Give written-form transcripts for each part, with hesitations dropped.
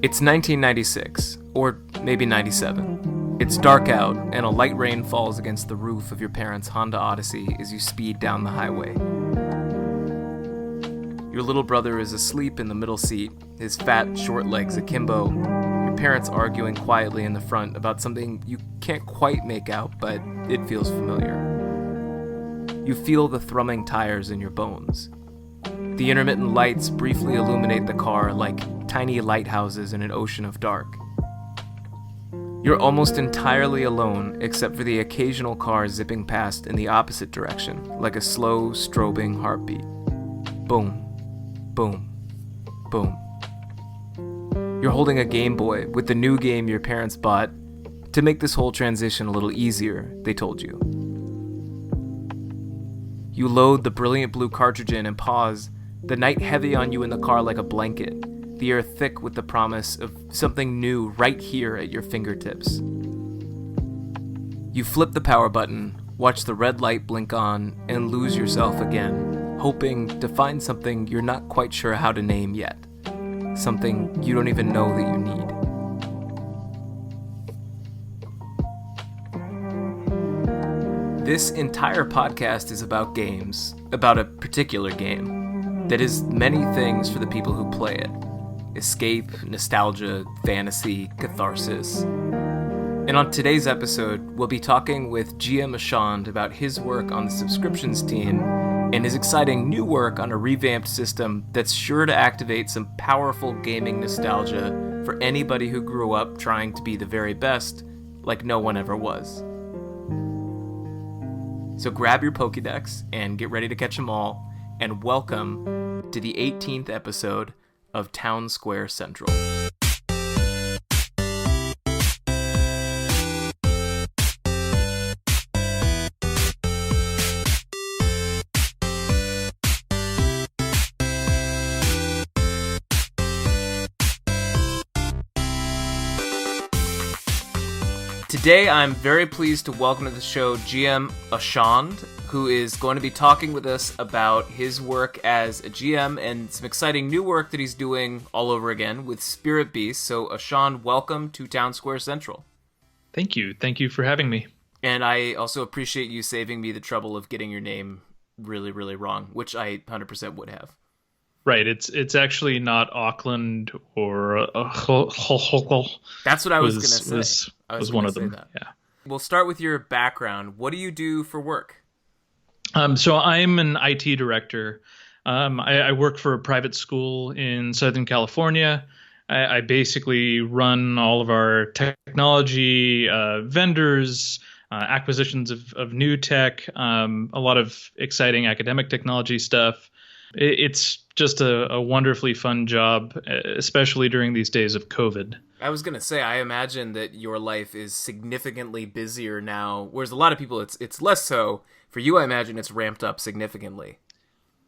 It's 1996, or maybe 97. It's dark out, and a light rain falls against the roof of your parents' Honda Odyssey as you speed down the highway. Your little brother is asleep in the middle seat, his fat, short legs akimbo. Your parents arguing quietly in the front about something you can't quite make out, but it feels familiar. You feel the thrumming tires in your bones. The intermittent lights briefly illuminate the car like tiny lighthouses in an ocean of dark. You're almost entirely alone except for the occasional car zipping past in the opposite direction, like a slow, strobing heartbeat. Boom, boom, boom. You're holding a Game Boy with the new game your parents bought to make this whole transition a little easier, they told you. You load the brilliant blue cartridge in and pause, the night heavy on you in the car like a blanket, the air thick with the promise of something new right here at your fingertips. You flip the power button, watch the red light blink on, and lose yourself again, hoping to find something you're not quite sure how to name yet. Something you don't even know that you need. This entire podcast is about games, about a particular game, that is many things for the people who play it. Escape, nostalgia, fantasy, catharsis. And on today's episode, we'll be talking with GM Auchand about his work on the subscriptions team and his exciting new work on a revamped system that's sure to activate some powerful gaming nostalgia for anybody who grew up trying to be the very best, like no one ever was. So grab your Pokédex and get ready to catch them all, and welcome to the 18th episode of Town Square Central. Today, I'm very pleased to welcome to the show GM Auchand, who is going to be talking with us about his work as a GM and some exciting new work that he's doing all over again with Spirit Beast. So, Auchand, welcome to Town Square Central. Thank you. Thank you for having me. And I also appreciate you saving me the trouble of getting your name really, really wrong, which I 100% would have. Right. It's actually not Auchland or That's what I was going to say. Was one of them. That. Yeah. We'll start with your background. What do you do for work? So I'm an IT director. I work for a private school in Southern California. I basically run all of our technology, vendors, acquisitions of new tech, a lot of exciting academic technology stuff. It's just a wonderfully fun job, especially during these days of COVID. I was going to say, I imagine that your life is significantly busier now, whereas a lot of people, it's less so. For you, I imagine it's ramped up significantly.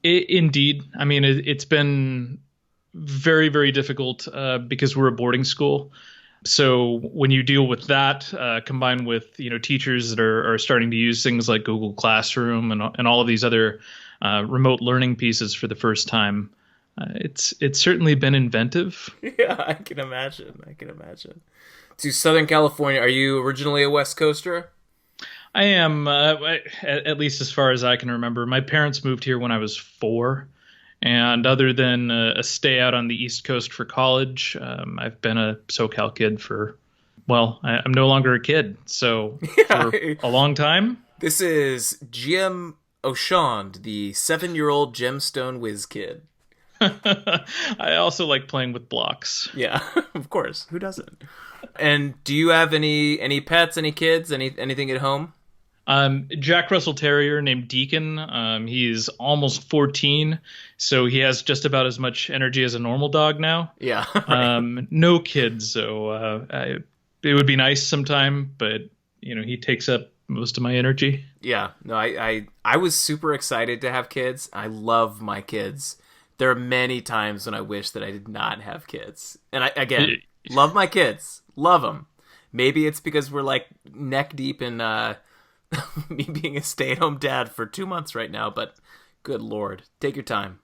Indeed. I mean, it's been very, very difficult because we're a boarding school. So when you deal with that, combined with teachers that are starting to use things like Google Classroom and all of these other remote learning pieces for the first time, it's certainly been inventive. Yeah, I can imagine. To Southern California, are you originally a West Coaster? I am, at least as far as I can remember. My parents moved here when I was 4, and other than a stay out on the East Coast for college, I've been a SoCal kid I'm no longer a kid, so for a long time. This is GM Auchand, the 7-year-old Gemstone whiz kid. I also like playing with blocks. Yeah, of course. Who doesn't? And do you have any pets, any kids, anything at home? Jack Russell Terrier named Deacon. He's almost 14, so he has just about as much energy as a normal dog now. Yeah. Right. No kids, so it would be nice sometime, but he takes up most of my energy. Yeah. No, I was super excited to have kids. I love my kids. There are many times when I wish that I did not have kids. And I love my kids. Love them. Maybe it's because we're like neck deep in me being a stay-at-home dad for 2 months right now, but good Lord, take your time.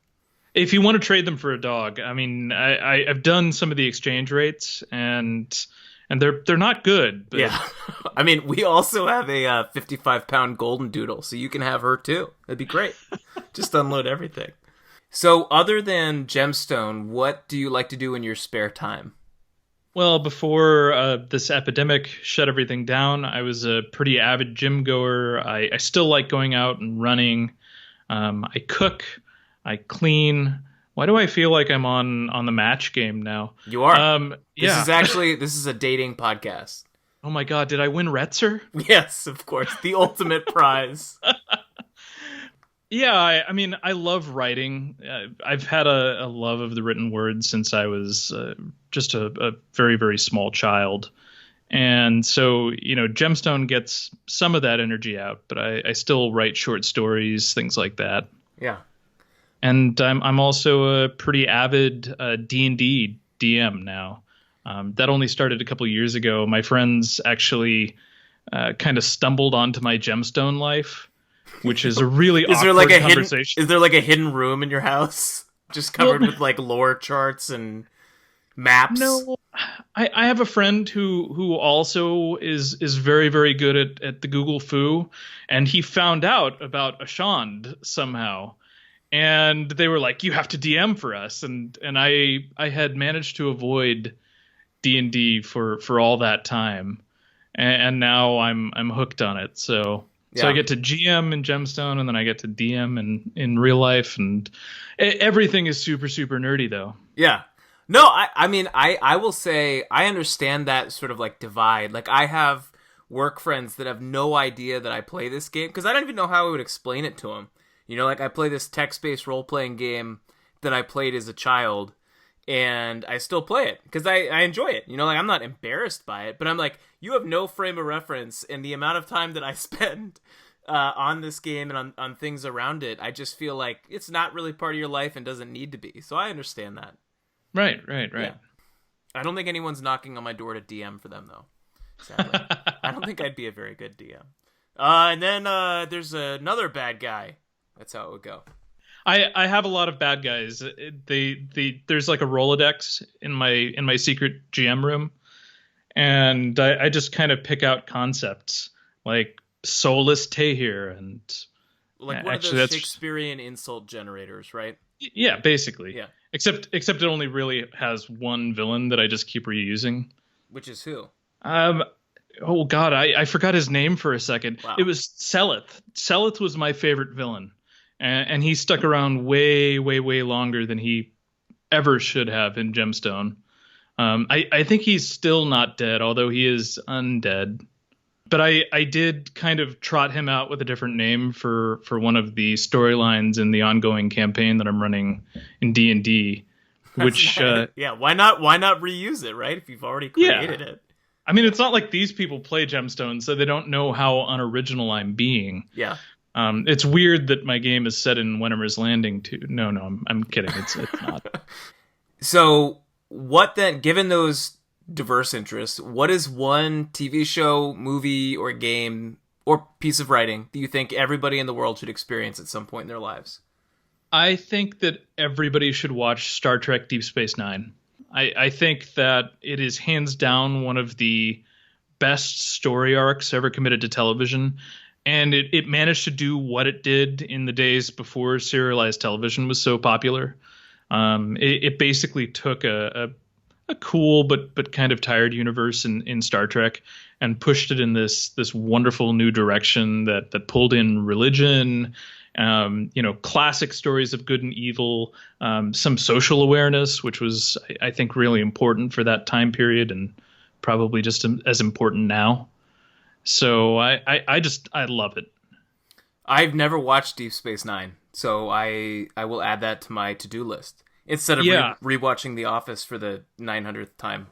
If you want to trade them for a dog, I mean, I've done some of the exchange rates, and they're not good. But Yeah. I mean, we also have a 55-pound golden doodle, so you can have her too. That'd be great. Just unload everything. So other than Gemstone, what do you like to do in your spare time? well, before this epidemic shut everything down, I was a pretty avid gym goer. I still like going out and running. I cook. I clean. Why do I feel like I'm on the match game now? You are. Yeah. This is a dating podcast. Oh my God, did I win Retzer? Yes, of course. The ultimate prize. Yeah, I mean, I love writing. I've had a love of the written word since I was just a very, very small child. And so, Gemstone gets some of that energy out, but I still write short stories, things like that. Yeah. And I'm also a pretty avid D&D DM now. That only started a couple of years ago. My friends actually kind of stumbled onto my Gemstone life, which is a really awkward conversation. Is there like a hidden room in your house just covered with like lore charts and maps? No, I have a friend who also is very, very good at the Google Foo, and he found out about Auchand somehow. And they were like, "You have to DM for us," and I had managed to avoid D&D for all that time, and now I'm hooked on it. So I get to GM in Gemstone, and then I get to DM in real life, and everything is super, super nerdy though. Yeah. No, I mean, I will say I understand that sort of like divide. Like I have work friends that have no idea that I play this game because I don't even know how I would explain it to them. Like I play this text-based role-playing game that I played as a child, and I still play it because I enjoy it. Like I'm not embarrassed by it, but I'm like, you have no frame of reference, and the amount of time that I spend on this game and on things around it, I just feel like it's not really part of your life and doesn't need to be. So I understand that. Right. Yeah. I don't think anyone's knocking on my door to DM for them, though. Sadly. I don't think I'd be a very good DM. And then there's another bad guy. That's how it would go. I have a lot of bad guys. There's like a Rolodex in my secret GM room, and I just kind of pick out concepts like soulless Tahir and like one actually, of those Shakespearean insult generators, right? Yeah, basically. Yeah. Except it only really has one villain that I just keep reusing. Which is who? Oh God, I forgot his name for a second. Wow. It was Seleth. Seleth was my favorite villain. And he stuck around way, way, way longer than he ever should have in Gemstone. I think he's still not dead, although he is undead. But I did kind of trot him out with a different name for one of the storylines in the ongoing campaign that I'm running in D&D. Which yeah, why not reuse it, right? If you've already created it. I mean, it's not like these people play Gemstone, so they don't know how unoriginal I'm being. Yeah. It's weird that my game is set in Wenheimer's Landing too. No, I'm kidding. It's not. So what then, given those diverse interests, what is one TV show, movie, or game, or piece of writing that you think everybody in the world should experience at some point in their lives? I think that everybody should watch Star Trek Deep Space Nine. I think that it is hands down one of the best story arcs ever committed to television. And it managed to do what it did in the days before serialized television was so popular. It basically took a cool but kind of tired universe in Star Trek and pushed it in this wonderful new direction that pulled in religion, classic stories of good and evil, some social awareness, which was, I think, really important for that time period and probably just as important now. So I love it. I've never watched Deep Space Nine, so I will add that to my to-do list instead of rewatching The Office for the 900th time.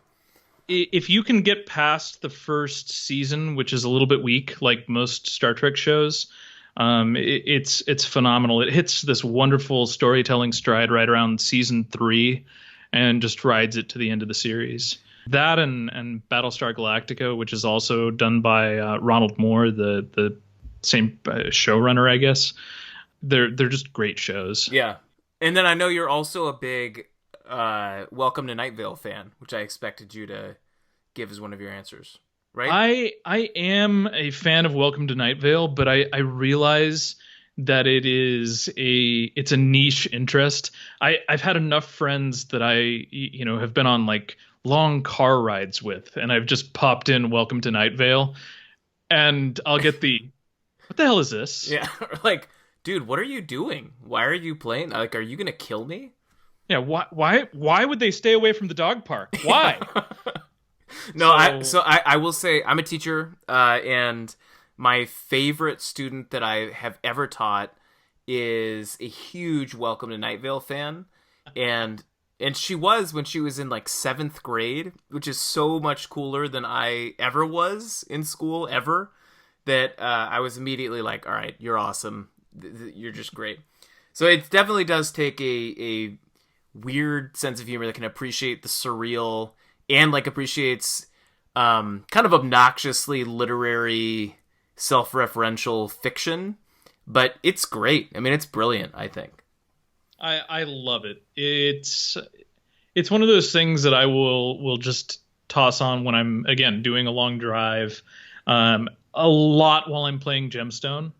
If you can get past the first season, which is a little bit weak, like most Star Trek shows, it's phenomenal. It hits this wonderful storytelling stride right around season 3 and just rides it to the end of the series. That and Battlestar Galactica, which is also done by Ronald Moore, the same showrunner, I guess. They're just great shows. Yeah. And then I know you're also a big Welcome to Night Vale fan, which I expected you to give as one of your answers, right? I am a fan of Welcome to Night Vale, but I realize that it's a niche interest. I've had enough friends that have been on like long car rides with, and I've just popped in Welcome to Night Vale, and I'll get what the hell is this? Yeah, like, dude, what are you doing? Why are you playing? Like, are you gonna kill me? Yeah, why would they stay away from the dog park? Why? No, I will say I'm a teacher, and my favorite student that I have ever taught is a huge Welcome to Night Vale fan, and she was when she was in like 7th grade, which is so much cooler than I ever was in school ever. That I was immediately like, all right, you're awesome, you're just great. So it definitely does take a weird sense of humor that can appreciate the surreal and like appreciates kind of obnoxiously literary self-referential fiction, but it's great. I mean, it's brilliant, I think. I love it. It's one of those things that I will just toss on when I'm, again, doing a long drive, a lot while I'm playing Gemstone.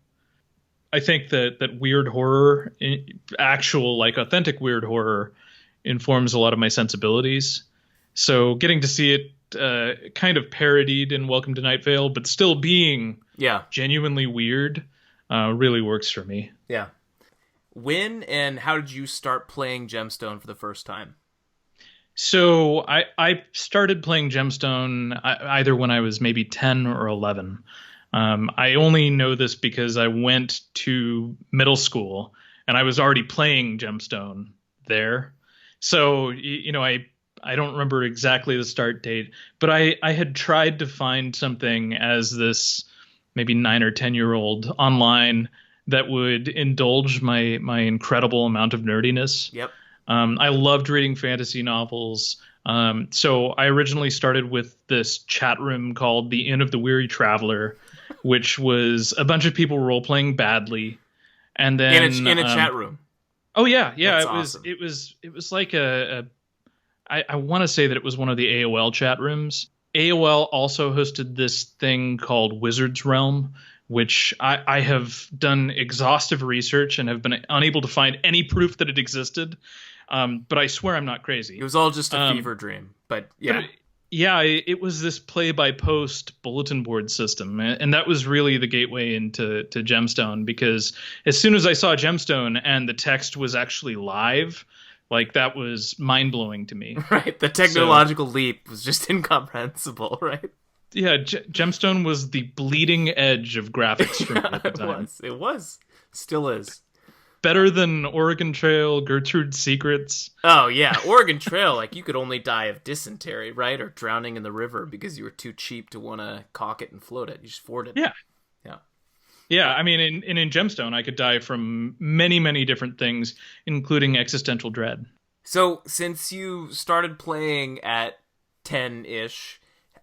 I think that weird horror, actual like authentic weird horror, informs a lot of my sensibilities. So getting to see it kind of parodied in Welcome to Night Vale, but still being genuinely weird, really works for me. Yeah. When and how did you start playing Gemstone for the first time? So I started playing Gemstone either when I was maybe 10 or 11. I only know this because I went to middle school and I was already playing Gemstone there. So, I don't remember exactly the start date, but I had tried to find something as this maybe 9 or 10-year-old online that would indulge my incredible amount of nerdiness. Yep. I loved reading fantasy novels. So I originally started with this chat room called the Inn of the Weary Traveler, which was a bunch of people role-playing badly. And then in a chat room. Oh yeah. That's it awesome. it was like I want to say that it was one of the AOL chat rooms. AOL also hosted this thing called Wizard's Realm, which I have done exhaustive research and have been unable to find any proof that it existed. But I swear I'm not crazy. It was all just a fever dream, but yeah. It was this play-by-post bulletin board system, and that was really the gateway into Gemstone, because as soon as I saw Gemstone and the text was actually live, like, that was mind-blowing to me. Right, the technological leap was just incomprehensible, right? Yeah, Gemstone was the bleeding edge of graphics for me at the time. It was. Still is. Better than Oregon Trail, Gertrude's Secrets. Oh, yeah. Oregon Trail, like, you could only die of dysentery, right? Or drowning in the river because you were too cheap to want to caulk it and float it. You just ford it. Yeah. Yeah. Yeah, I mean, in Gemstone, I could die from many, many different things, including existential dread. So, since you started playing at 10-ish,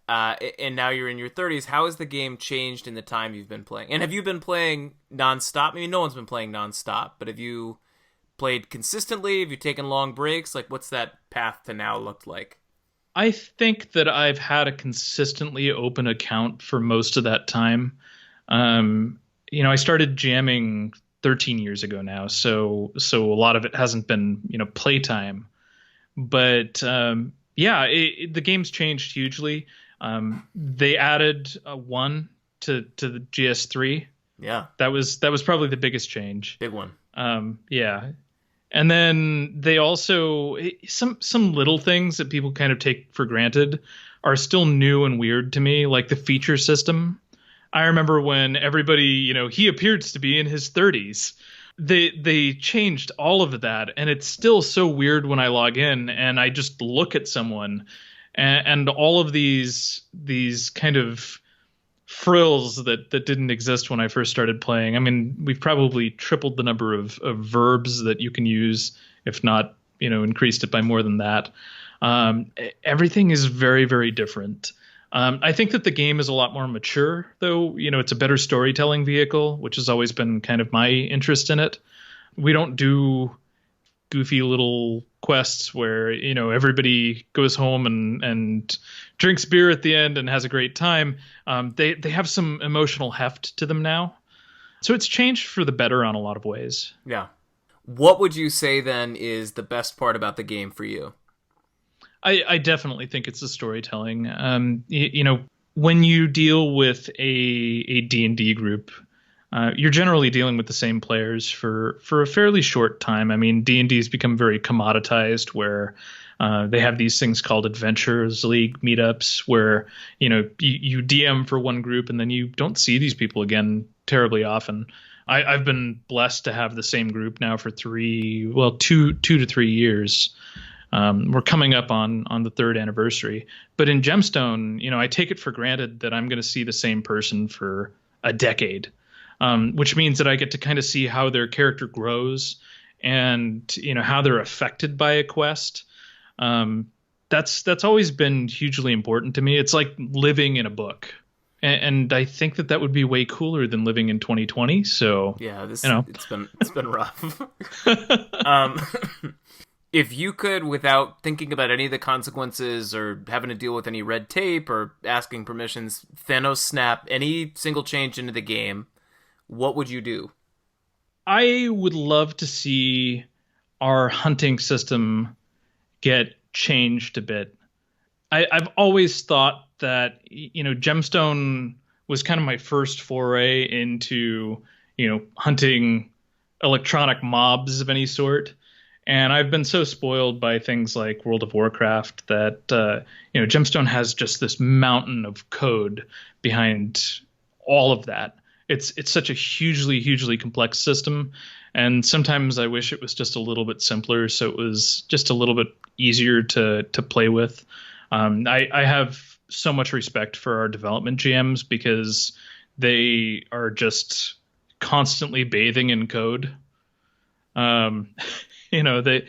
and now you're in your 30s, how has the game changed in the time you've been playing? And have you been playing nonstop? I mean, no one's been playing nonstop, but have you played consistently? Have you taken long breaks? Like, what's that path to now looked like? I think that I've had a consistently open account for most of that time. I started jamming 13 years ago now, so a lot of it hasn't been, playtime. But the game's changed hugely. They added one to the GS3. Yeah, that was probably the biggest change. Big one. Yeah, and then they also some little things that people kind of take for granted are still new and weird to me, like the feature system. I remember when everybody, he appears to be in his 30s. They changed all of that, and it's still so weird when I log in and I just look at someone, and all of these kind of frills that didn't exist when I first started playing. I mean, we've probably tripled the number of verbs that you can use, if not, increased it by more than that. Everything is very, very different. I think that the game is a lot more mature, though. It's a better storytelling vehicle, which has always been kind of my interest in it. We don't do goofy little quests where, everybody goes home and drinks beer at the end and has a great time. They have some emotional heft to them now. So it's changed for the better on a lot of ways. Yeah. What would you say then is the best part about the game for you? I definitely think it's the storytelling. When you deal with a D&D group, you're generally dealing with the same players for a fairly short time. I mean, D&D has become very commoditized where they have these things called Adventures League meetups where, you DM for one group and then you don't see these people again terribly often. I've been blessed to have the same group now for 2 to 3 years. We're coming up on the 3rd anniversary. But in Gemstone, I take it for granted that I'm going to see the same person for a decade, which means that I get to kind of see how their character grows and, how they're affected by a quest. That's always been hugely important to me. It's like living in a book. And I think that would be way cooler than living in 2020. So yeah, it's been rough. If you could, without thinking about any of the consequences or having to deal with any red tape or asking permissions, Thanos snap any single change into the game, what would you do? I would love to see our hunting system get changed a bit. I've always thought that, Gemstone was kind of my first foray into, hunting electronic mobs of any sort. And I've been so spoiled by things like World of Warcraft that, Gemstone has just this mountain of code behind all of that. It's such a hugely, hugely complex system. And sometimes I wish it was just a little bit simpler, so it was just a little bit easier to play with. I have so much respect for our development GMs because they are just constantly bathing in code. They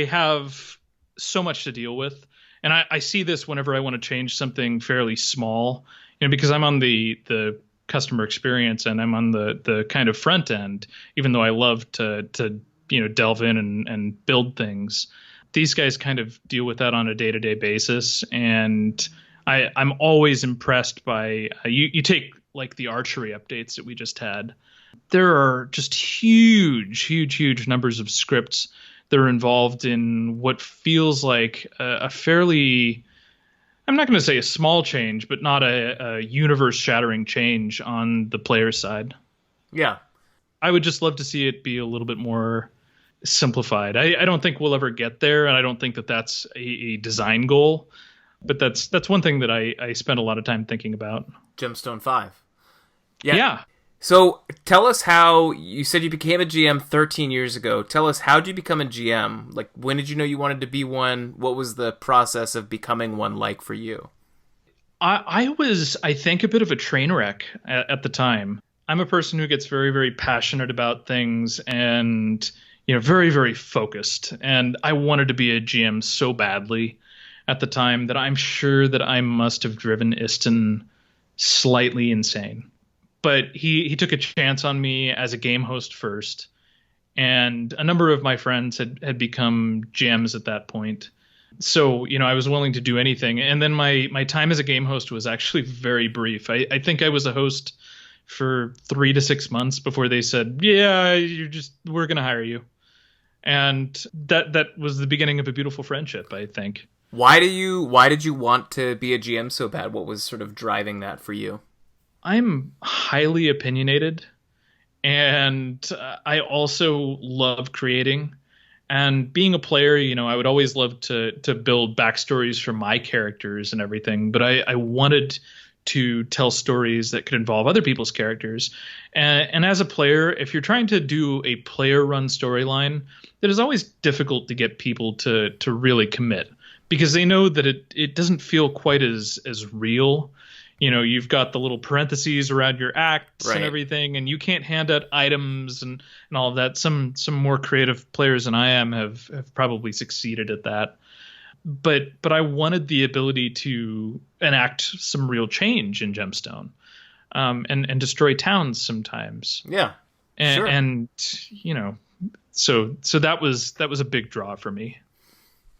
have so much to deal with. And I see this whenever I want to change something fairly small, because I'm on the customer experience and I'm on the kind of front end, even though I love to delve in and build things. These guys kind of deal with that on a day-to-day basis. And I'm always impressed by you take like the archery updates that we just had. There are just huge numbers of scripts that are involved in what feels like a fairly, I'm not going to say a small change, but not a universe-shattering change on the player side. Yeah. I would just love to see it be a little bit more simplified. I don't think we'll ever get there, and I don't think that that's a design goal, but that's one thing that I spend a lot of time thinking about. Gemstone 5. Yeah. So tell us how, you said you became a GM 13 years ago. Tell us, how did you become a GM? Like, when did you know you wanted to be one? What was the process of becoming one like for you? I was, I think, a bit of a train wreck at the time. I'm a person who gets very, very passionate about things and, very, very focused. And I wanted to be a GM so badly at the time that I'm sure that I must have driven Iston slightly insane. But he took a chance on me as a game host first, and a number of my friends had become GMs at that point. So, I was willing to do anything. And then my time as a game host was actually very brief. I think I was a host for 3 to 6 months before they said, yeah, we're going to hire you. And that was the beginning of a beautiful friendship, I think. Why did you want to be a GM so bad? What was sort of driving that for you? I'm highly opinionated, and I also love creating. And being a player, I would always love to build backstories for my characters and everything. But I wanted to tell stories that could involve other people's characters. And as a player, if you're trying to do a player-run storyline, it is always difficult to get people to really commit because they know that it doesn't feel quite as real. You've got the little parentheses around your acts and everything, and you can't hand out items and all of that. Some more creative players than I am have probably succeeded at that. But I wanted the ability to enact some real change in Gemstone, and destroy towns sometimes. Yeah, and, sure. And So that was a big draw for me.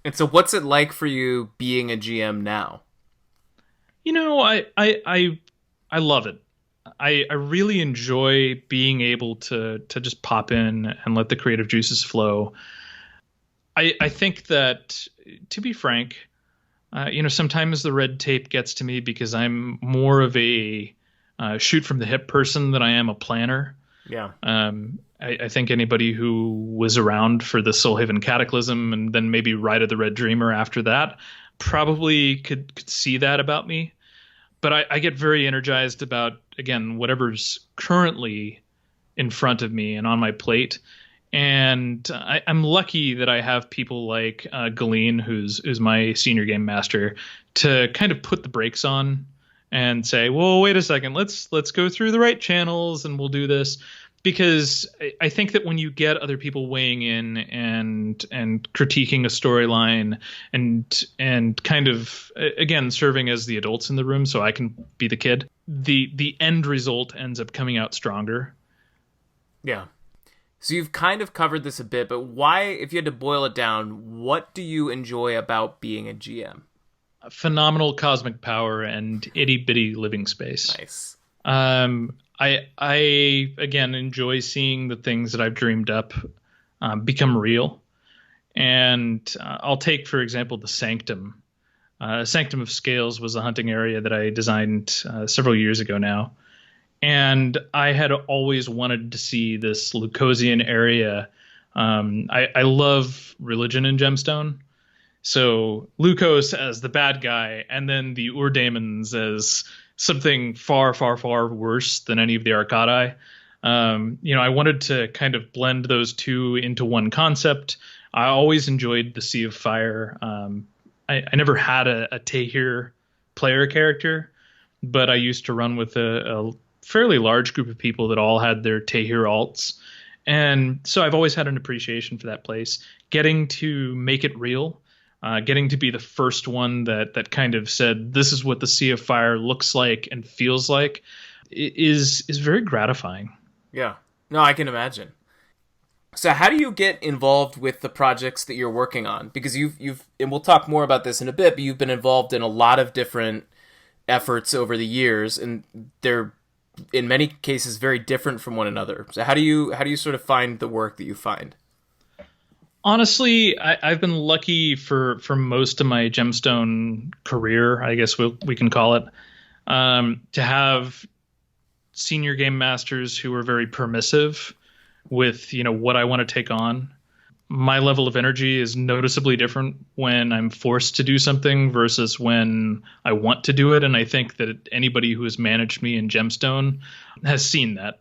And so what's it like for you being a GM now? I love it. I really enjoy being able to just pop in and let the creative juices flow. I think that, to be frank, sometimes the red tape gets to me because I'm more of a shoot from the hip person than I am a planner. Yeah. I think anybody who was around for the Soulhaven Cataclysm and then maybe Ride of the Red Dreamer after that probably could see that about me. But I get very energized about, again, whatever's currently in front of me and on my plate. And I'm lucky that I have people like Galeen, who's my senior game master, to kind of put the brakes on and say, well, wait a second, let's go through the right channels and we'll do this. Because I think that when you get other people weighing in and critiquing a storyline and kind of, again, serving as the adults in the room so I can be the kid, the end result ends up coming out stronger. Yeah. So you've kind of covered this a bit, but why, if you had to boil it down, what do you enjoy about being a GM? Phenomenal cosmic power and itty bitty living space. Nice. I again enjoy seeing the things that I've dreamed up become real. And I'll take, for example, the Sanctum. Sanctum of Scales was a hunting area that I designed several years ago now. And I had always wanted to see this Lucosian area. I love religion in Gemstone. So Lucos as the bad guy, and then the Ur-Daemons as something far, far, far worse than any of the Arkady. I wanted to kind of blend those two into one concept. I always enjoyed the Sea of Fire. I never had a Tehir player character, but I used to run with a fairly large group of people that all had their Tehir alts. And so I've always had an appreciation for that place. Getting to make it real, getting to be the first one that kind of said, this is what the Sea of Fire looks like and feels like, is very gratifying. Yeah. No, I can imagine. So how do you get involved with the projects that you're working on? Because you've and we'll talk more about this in a bit, but you've been involved in a lot of different efforts over the years, and they're in many cases very different from one another. So how do you sort of find the work that you find? Honestly, I've been lucky for most of my Gemstone career, I guess we can call it, to have senior game masters who are very permissive with, what I want to take on. My level of energy is noticeably different when I'm forced to do something versus when I want to do it. And I think that anybody who has managed me in Gemstone has seen that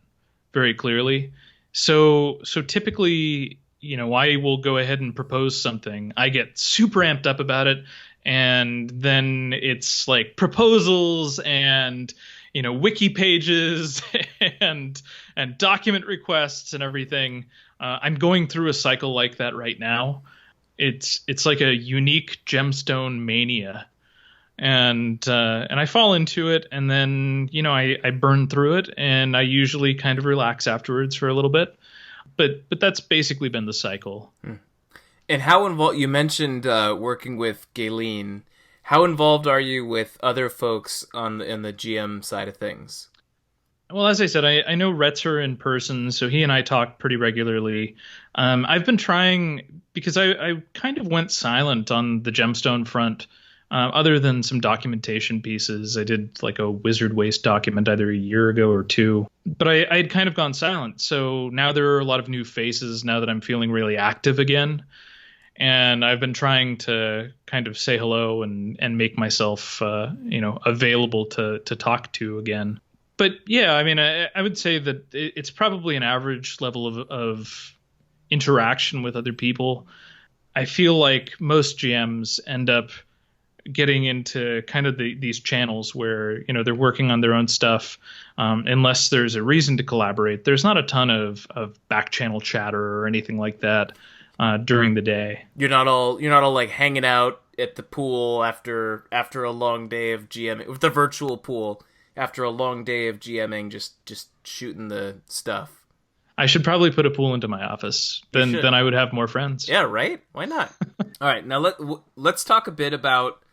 very clearly. So typically, I will go ahead and propose something. I get super amped up about it. And then it's like proposals and, wiki pages and document requests and everything. I'm going through a cycle like that right now. It's like a unique Gemstone mania. And I fall into it, and then, I burn through it, and I usually kind of relax afterwards for a little bit. But that's basically been the cycle. And how involved, you mentioned working with Galeen. How involved are you with other folks in the GM side of things? Well, as I said, I know Retzer in person, so he and I talk pretty regularly. I've been trying, because I kind of went silent on the Gemstone front, other than some documentation pieces. I did like a Wizard Waste document either a year ago or two, but I had kind of gone silent. So now there are a lot of new faces now that I'm feeling really active again. And I've been trying to kind of say hello and make myself, available to talk to again. But yeah, I mean, I would say that it's probably an average level of interaction with other people. I feel like most GMs end up getting into kind of these channels where, they're working on their own stuff. Unless there's a reason to collaborate, there's not a ton of back channel chatter or anything like that during the day. You're not all like hanging out at the pool after a long day of GMing, with the virtual pool after a long day of GMing, just shooting the stuff. I should probably put a pool into my office. Then I would have more friends. Yeah, right? Why not? All right, now let's talk a bit about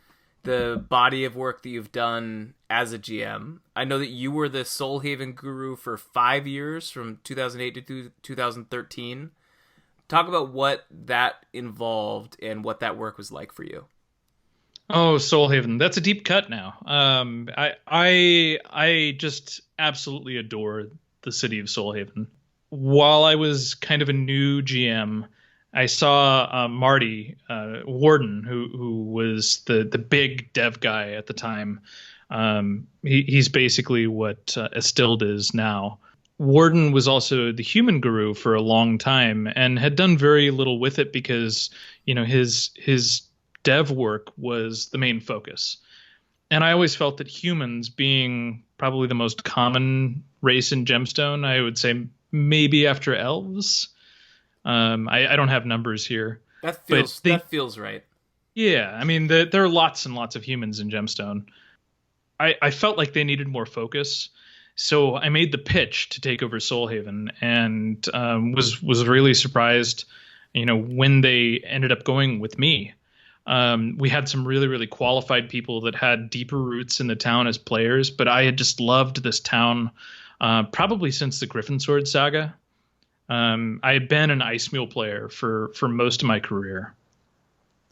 the body of work that you've done as a GM. I know that you were the Soulhaven guru for 5 years, from 2008 to 2013. Talk about what that involved and what that work was like for you. Oh, Soulhaven. That's a deep cut now. I just absolutely adore the city of Soulhaven. While I was kind of a new GM, I saw Marty Warden, who was the big dev guy at the time. He's basically what Estilled is now. Warden was also the human guru for a long time and had done very little with it because, his dev work was the main focus. And I always felt that humans, being probably the most common race in Gemstone, I would say maybe after elves. I don't have numbers here. That feels right. Yeah, I mean, there are lots and lots of humans in Gemstone. I felt like they needed more focus, so I made the pitch to take over Soulhaven, and was really surprised, when they ended up going with me. We had some really, really qualified people that had deeper roots in the town as players, but I had just loved this town probably since the Griffin-Sword saga. I had been an Ice Mule player for most of my career,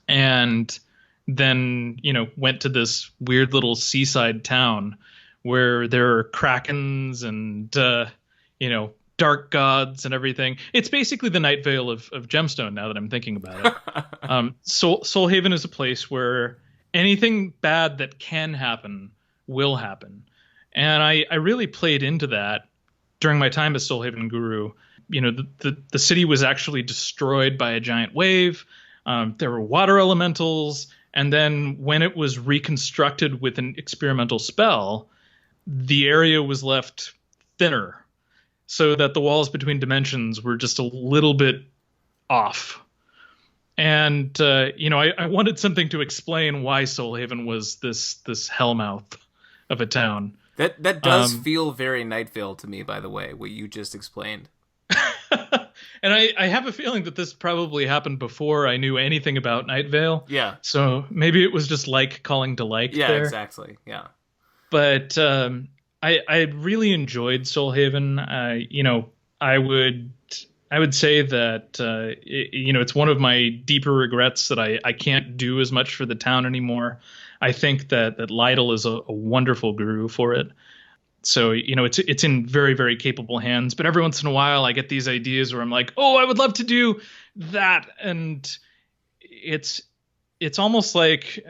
and then went to this weird little seaside town where there are krakens and dark gods and everything. It's basically the Night Vale of Gemstone, now that I'm thinking about it. Soulhaven is a place where anything bad that can happen will happen, and I really played into that during my time as Soulhaven guru. The city was actually destroyed by a giant wave. There were water elementals. And then when it was reconstructed with an experimental spell, the area was left thinner so that the walls between dimensions were just a little bit off. And, I wanted something to explain why Soulhaven was this hellmouth of a town. That does feel very Night Vale to me, by the way, what you just explained. And I have a feeling that this probably happened before I knew anything about Night Vale. Yeah. So maybe it was just like calling to like. Yeah, there. Exactly. Yeah. But I really enjoyed Soulhaven. I would say that it's one of my deeper regrets that I can't do as much for the town anymore. I think that Lytle is a wonderful guru for it. So, it's in very, very capable hands. But every once in a while, I get these ideas where I'm like, oh, I would love to do that. And it's almost like,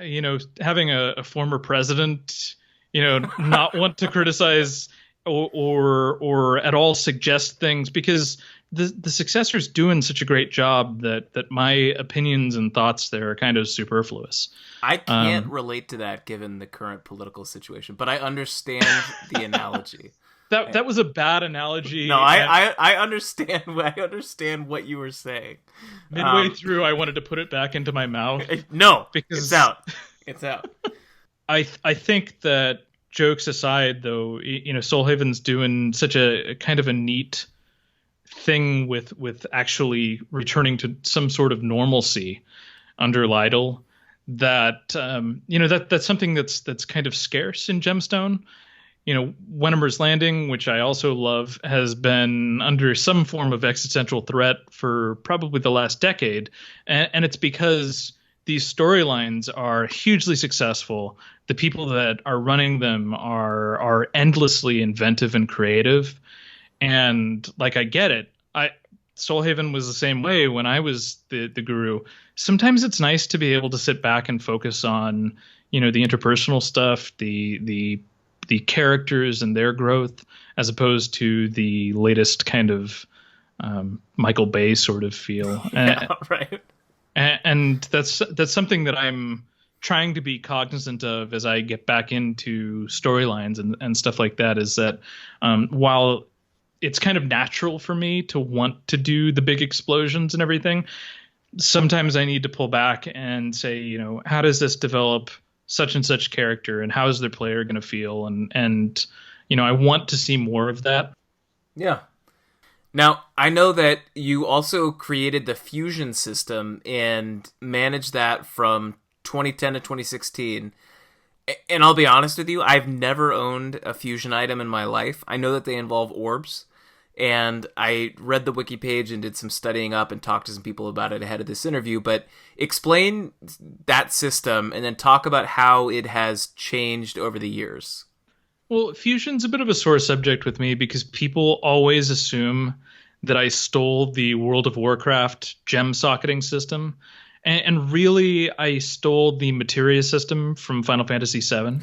having a former president, not want to criticize or at all suggest things, because the successor's doing such a great job that my opinions and thoughts there are kind of superfluous. I can't relate to that given the current political situation, but I understand the analogy. That was a bad analogy. No, I understand. I understand what you were saying. Midway through, I wanted to put it back into my mouth. No, because it's out. It's out. I think that, jokes aside, though, Soulhaven's doing such a kind of a neat thing with actually returning to some sort of normalcy under Lytle, that that's something that's kind of scarce in Gemstone. Wennimer's Landing, which I also love, has been under some form of existential threat for probably the last decade, and it's because these storylines are hugely successful. The people that are running them are endlessly inventive and creative, and I get it. Soulhaven was the same way when I was the guru. Sometimes it's nice to be able to sit back and focus on, the interpersonal stuff, the characters and their growth, as opposed to the latest kind of Michael Bay sort of feel. Yeah, right. And that's something that I'm trying to be cognizant of as I get back into storylines and stuff like that, is that while it's kind of natural for me to want to do the big explosions and everything, sometimes I need to pull back and say, how does this develop such and such character, and how is their player going to feel? And I want to see more of that. Yeah. Now, I know that you also created the fusion system and managed that from 2010 to 2016. And I'll be honest with you, I've never owned a fusion item in my life. I know that they involve orbs, and I read the wiki page and did some studying up and talked to some people about it ahead of this interview, but explain that system and then talk about how it has changed over the years. Well, fusion's a bit of a sore subject with me because people always assume that I stole the World of Warcraft gem socketing system. And really, I stole the materia system from Final Fantasy VII.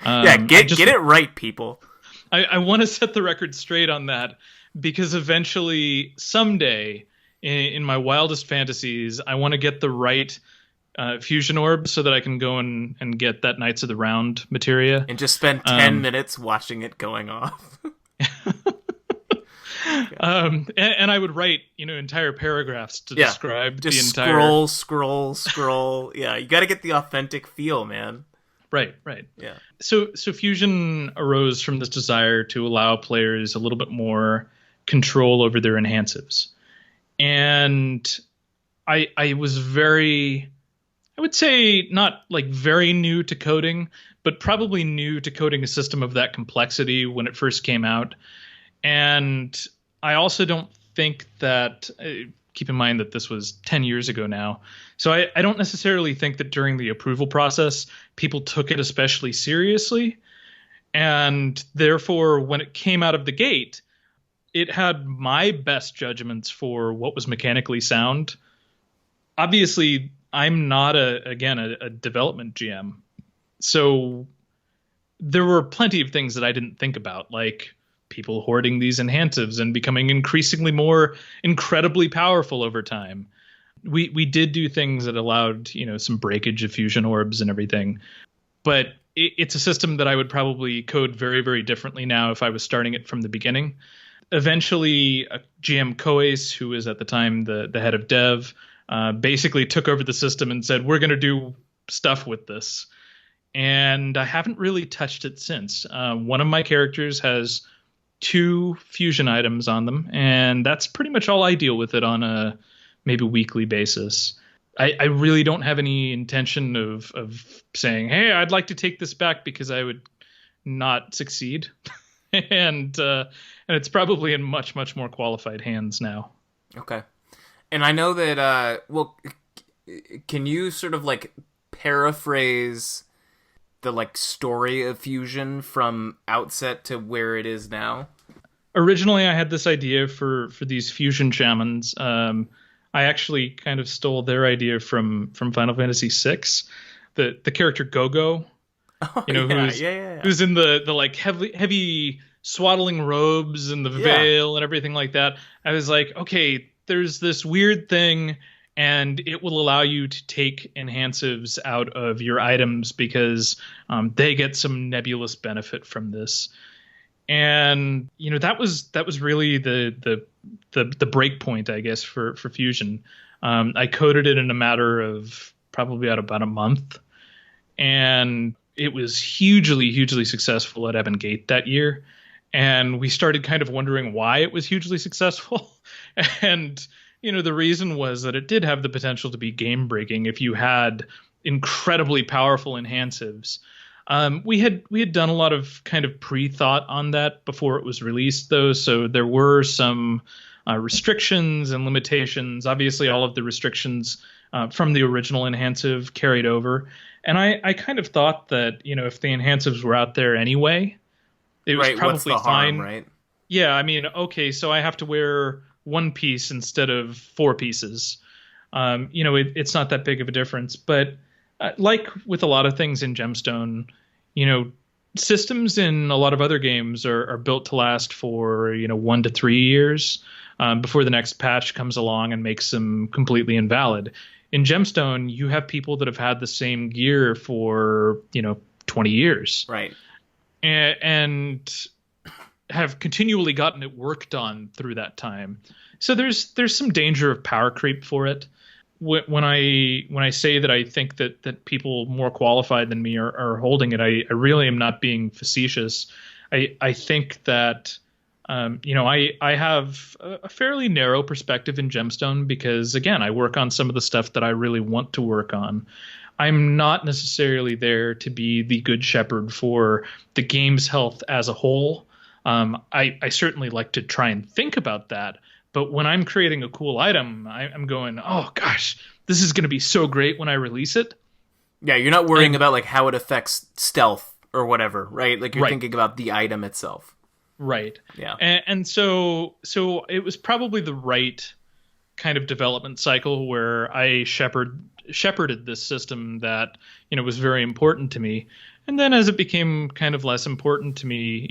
Yeah, get it right, people. I want to set the record straight on that because eventually, someday, in my wildest fantasies, I want to get the right fusion orb so that I can go and get that Knights of the Round materia. And just spend 10 minutes watching it going off. And I would write, entire paragraphs to describe the entire... scroll. Yeah, you got to get the authentic feel, man. Right. Yeah. So Fusion arose from this desire to allow players a little bit more control over their enhansives. And I was I would say not like very new to coding, but probably new to coding a system of that complexity when it first came out. And I also don't think that, keep in mind that this was 10 years ago now, so I don't necessarily think that during the approval process, people took it especially seriously. And therefore, when it came out of the gate, it had my best judgments for what was mechanically sound. Obviously, I'm not, a development GM. So there were plenty of things that I didn't think about, like people hoarding these enhansives and becoming increasingly more incredibly powerful over time. We did do things that allowed, some breakage of fusion orbs and everything. But it's a system that I would probably code very, very differently now if I was starting it from the beginning. Eventually, GM Koace, who was at the time the head of dev, basically took over the system and said, we're going to do stuff with this. And I haven't really touched it since. One of my characters has 2 fusion items on them, and that's pretty much all I deal with it on a maybe weekly basis. I really don't have any intention of saying, hey, I'd like to take this back, because I would not succeed. and it's probably in much, much more qualified hands now. Okay. And I know that, can you sort of like paraphrase the like story of fusion from outset to where it is now? Originally, I had this idea for these fusion Jamuns. I actually kind of stole their idea from Final Fantasy VI. The character Gogo, who's in the like heavy swaddling robes and the veil and everything like that. I was like, okay, there's this weird thing, and it will allow you to take enhansives out of your items because they get some nebulous benefit from this. And that was really the break point, I guess, for fusion. I coded it in a matter of probably about a month, and it was hugely successful at Ebon Gate that year. And we started kind of wondering why it was hugely successful. And the reason was that it did have the potential to be game breaking if you had incredibly powerful enhansives. We had done a lot of kind of pre-thought on that before it was released, though, so there were some restrictions and limitations. Obviously, all of the restrictions from the original enhansive carried over, and I kind of thought that if the enhansives were out there anyway, it was probably what's the fine. Harm, right? Yeah, I mean, okay, so I have to wear 1 piece instead of 4 pieces. It's not that big of a difference, but like with a lot of things in Gemstone, systems in a lot of other games are built to last for 1 to 3 years before the next patch comes along and makes them completely invalid. In Gemstone, you have people that have had the same gear for 20 years, right, and have continually gotten it worked on through that time. So there's some danger of power creep for it. When I say that I think that people more qualified than me are holding it, I really am not being facetious. I think that I have a fairly narrow perspective in Gemstone because, again, I work on some of the stuff that I really want to work on. I'm not necessarily there to be the good shepherd for the game's health as a whole. I certainly like to try and think about that. But when I'm creating a cool item, I'm going, oh gosh, this is going to be so great when I release it. Yeah, you're not worrying about like how it affects stealth or whatever, right? Like you're thinking about the item itself. Right. Yeah. And so it was probably the right kind of development cycle where I shepherded this system that, was very important to me. And then as it became kind of less important to me,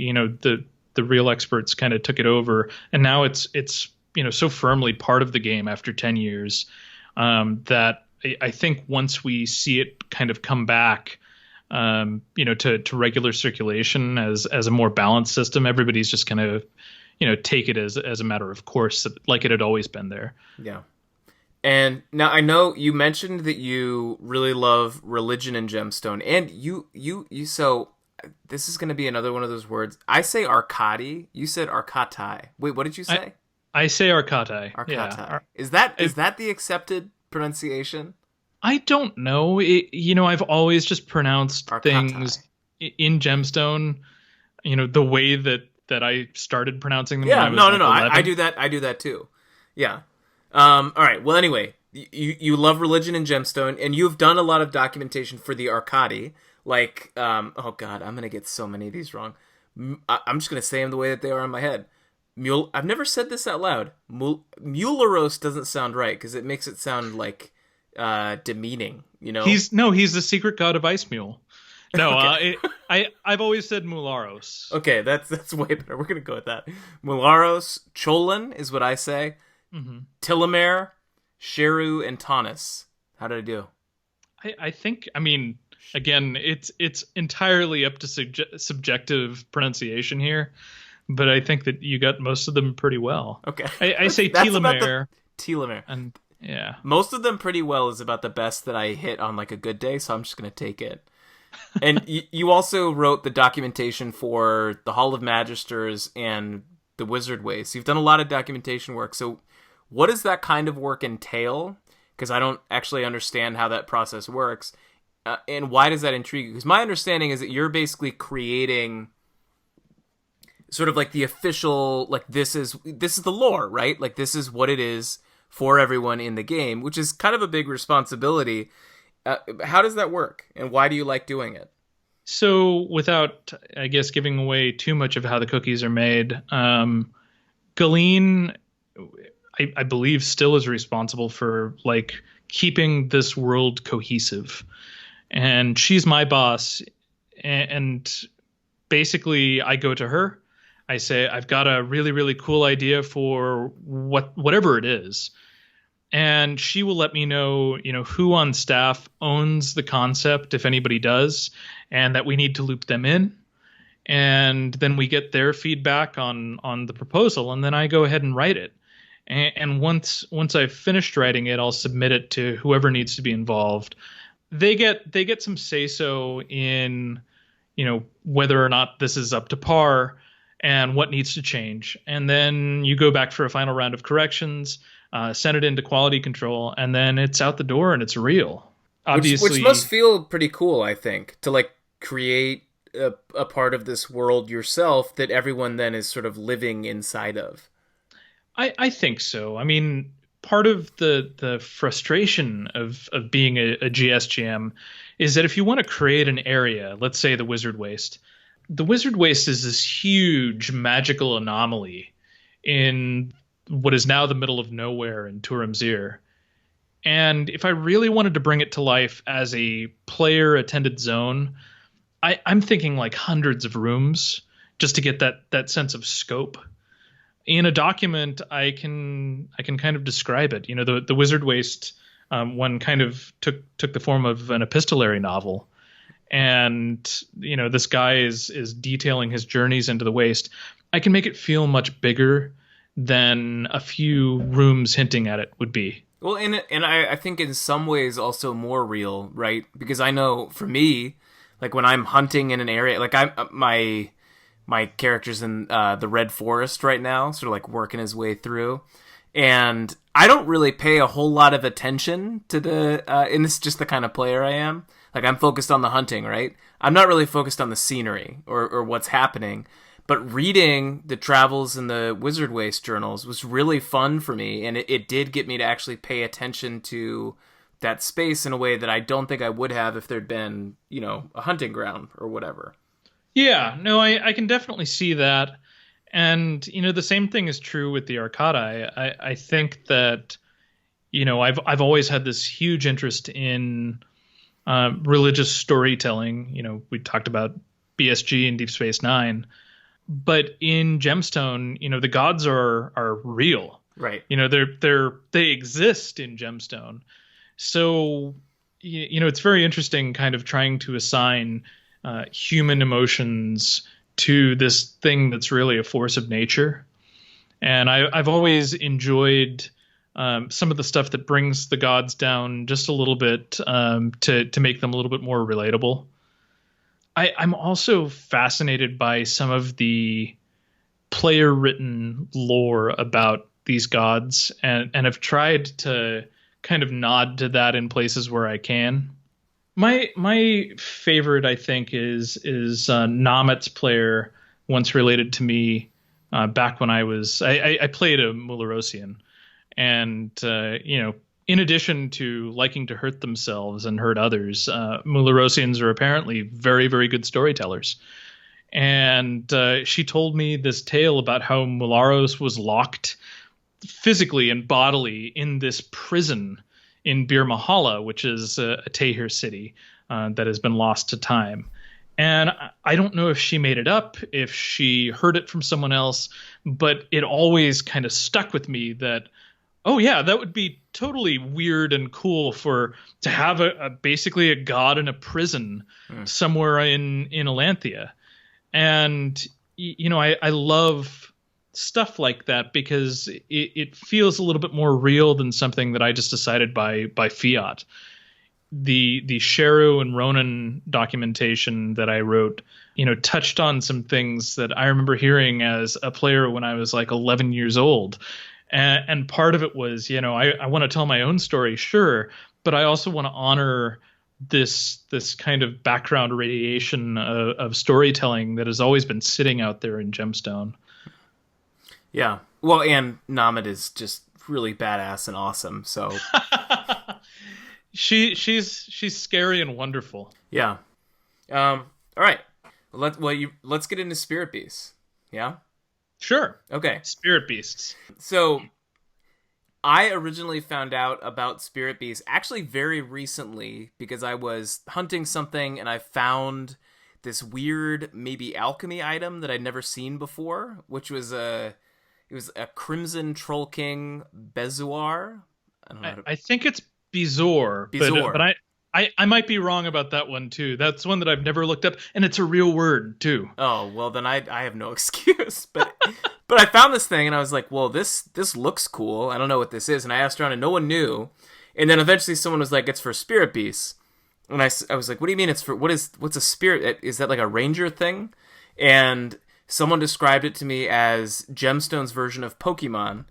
the real experts kind of took it over. And now it's so firmly part of the game after 10 years that I think once we see it kind of come back, to regular circulation as a more balanced system, everybody's just kind of, take it as a matter of course, like it had always been there. Yeah. And now I know you mentioned that you really love religion in Gemstone, and you so this is going to be another one of those words. I say Arkady. You said Arkady. Wait, what did you say? I say Arkady. Arkady. Yeah. Is that the accepted pronunciation? I don't know. I've always just pronounced Arkady. Things in Gemstone, the way that I started pronouncing them. Yeah, when I was no. 11. I do that too. Yeah. All right. Well, anyway, you love religion in Gemstone, and you've done a lot of documentation for the Arkady. Like, oh god, I'm gonna get so many of these wrong. I'm just gonna say them the way that they are in my head. I've never said this out loud. Muleros doesn't sound right because it makes it sound like demeaning. He's the secret god of Ice Mule. No, Okay. I've always said Mularos. Okay, that's way better. We're gonna go with that. Mularos, Cholin is what I say. Mm-hmm. Tilamer, Sheru, and Tanis. How did I do? I think, again, it's entirely up to subjective pronunciation here, but I think that you got most of them pretty well. Okay. I say Tilamer. Tilamer. And yeah. Most of them pretty well is about the best that I hit on like a good day, so I'm just going to take it. And you also wrote the documentation for the Hall of Magisters and the Wizard Ways. You've done a lot of documentation work. So what does that kind of work entail? Because I don't actually understand how that process works. And why does that intrigue you? Because my understanding is that you're basically creating sort of like the official, like this is the lore, right? Like this is what it is for everyone in the game, which is kind of a big responsibility. How does that work, and why do you like doing it? So, without, I guess, giving away too much of how the cookies are made, Galeen, I believe, still is responsible for like keeping this world cohesive, and she's my boss. And basically, I go to her. I say, I've got a really, really cool idea for whatever it is. And she will let me know, who on staff owns the concept, if anybody does, and that we need to loop them in. And then we get their feedback on the proposal, and then I go ahead and write it. And once I've finished writing it, I'll submit it to whoever needs to be involved. They get some say-so in, whether or not this is up to par and what needs to change. And then you go back for a final round of corrections, send it into quality control, and then it's out the door and it's real. Obviously, which must feel pretty cool, I think, to like create a part of this world yourself that everyone then is sort of living inside of. I think so. Part of the frustration of being a GSGM is that if you want to create an area, let's say the Wizard Waste is this huge magical anomaly in what is now the middle of nowhere in Turamzir. And if I really wanted to bring it to life as a player-attended zone, I'm thinking like hundreds of rooms just to get that sense of scope. In a document, I can kind of describe it. The Wizard Waste one kind of took the form of an epistolary novel. And, this guy is detailing his journeys into the waste. I can make it feel much bigger than a few rooms hinting at it would be. Well, and I think in some ways also more real, right? Because I know for me, like when I'm hunting in an area, like my My character's in the Red Forest right now, sort of like working his way through. And I don't really pay a whole lot of attention to and this is just the kind of player I am. Like, I'm focused on the hunting, right? I'm not really focused on the scenery or what's happening. But reading the Travels in the Wizard Waste journals was really fun for me, and it did get me to actually pay attention to that space in a way that I don't think I would have if there'd been, a hunting ground or whatever. Yeah, no, I can definitely see that. And, the same thing is true with the Arkady. I think that, I've always had this huge interest in religious storytelling. We talked about BSG and Deep Space Nine. But in Gemstone, the gods are real, right? They exist in Gemstone, so it's very interesting, kind of trying to assign human emotions to this thing that's really a force of nature. And I've always enjoyed some of the stuff that brings the gods down just a little bit to make them a little bit more relatable. I'm also fascinated by some of the player-written lore about these gods, and have tried to kind of nod to that in places where I can. My favorite, I think, is Namet's player once related to me back when I played a Mularosian, and in addition to liking to hurt themselves and hurt others, Mularosians are apparently very, very good storytellers. And she told me this tale about how Mularos was locked physically and bodily in this prison in Bir Mahala, which is a Tahir city that has been lost to time. And I don't know if she made it up, if she heard it from someone else, but it always kind of stuck with me that, oh yeah, that would be totally weird and cool to have basically a god in a prison somewhere in Elanthea. And I love stuff like that because it feels a little bit more real than something that I just decided by fiat. The Sheru and Ronan documentation that I wrote, touched on some things that I remember hearing as a player when I was like 11 years old. And part of it was, I want to tell my own story, sure, but I also want to honor this kind of background radiation of storytelling that has always been sitting out there in Gemstone. Yeah. Well, and Namet is just really badass and awesome. So she's scary and wonderful. Yeah. All right. Let's get into Spirit Beasts. Yeah. Sure. Okay. Spirit Beasts. So I originally found out about Spirit Beasts actually very recently because I was hunting something and I found this weird maybe alchemy item that I'd never seen before, which was a Crimson Troll King Bezoar. I don't know. I think it's Bezoar. But I might be wrong about that one too. That's one that I've never looked up, and it's a real word too. Oh, well then I have no excuse. But I found this thing and I was like, well, this looks cool. I don't know what this is. And I asked around and no one knew. And then eventually someone was like, it's for Spirit Beasts. And I was like, what do you mean it's for, what's a spirit? Is that like a ranger thing? And someone described it to me as Gemstone's version of Pokemon.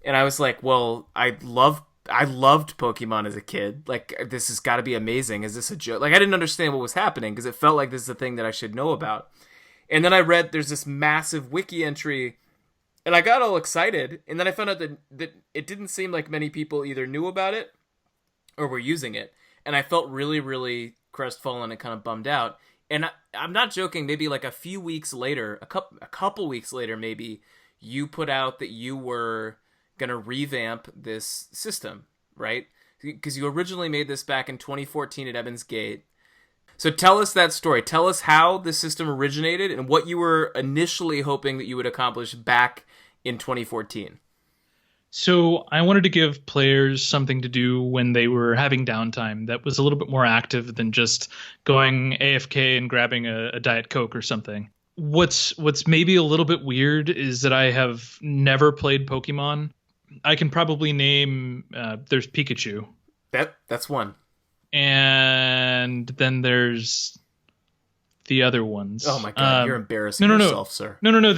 And I was like, well, I loved Pokemon as a kid. Like, this has got to be amazing. Is this a joke? Like, I didn't understand what was happening because it felt like this is a thing that I should know about. And then I read there's this massive wiki entry and I got all excited. And then I found out that it didn't seem like many people either knew about it or were using it. And I felt really, really crestfallen and kind of bummed out. And I'm not joking. Maybe like a few weeks later, a couple weeks later, maybe you put out that you were going to revamp this system, right? Because you originally made this back in 2014 at Ebon's Gate. So tell us that story. Tell us how the system originated and what you were initially hoping that you would accomplish back in 2014. So I wanted to give players something to do when they were having downtime that was a little bit more active than just going AFK and grabbing a Diet Coke or something. What's maybe a little bit weird is that I have never played Pokemon. I can probably name, there's Pikachu. That's one. And then there's the other ones. Oh my god, you're embarrassing no, yourself, sir. No.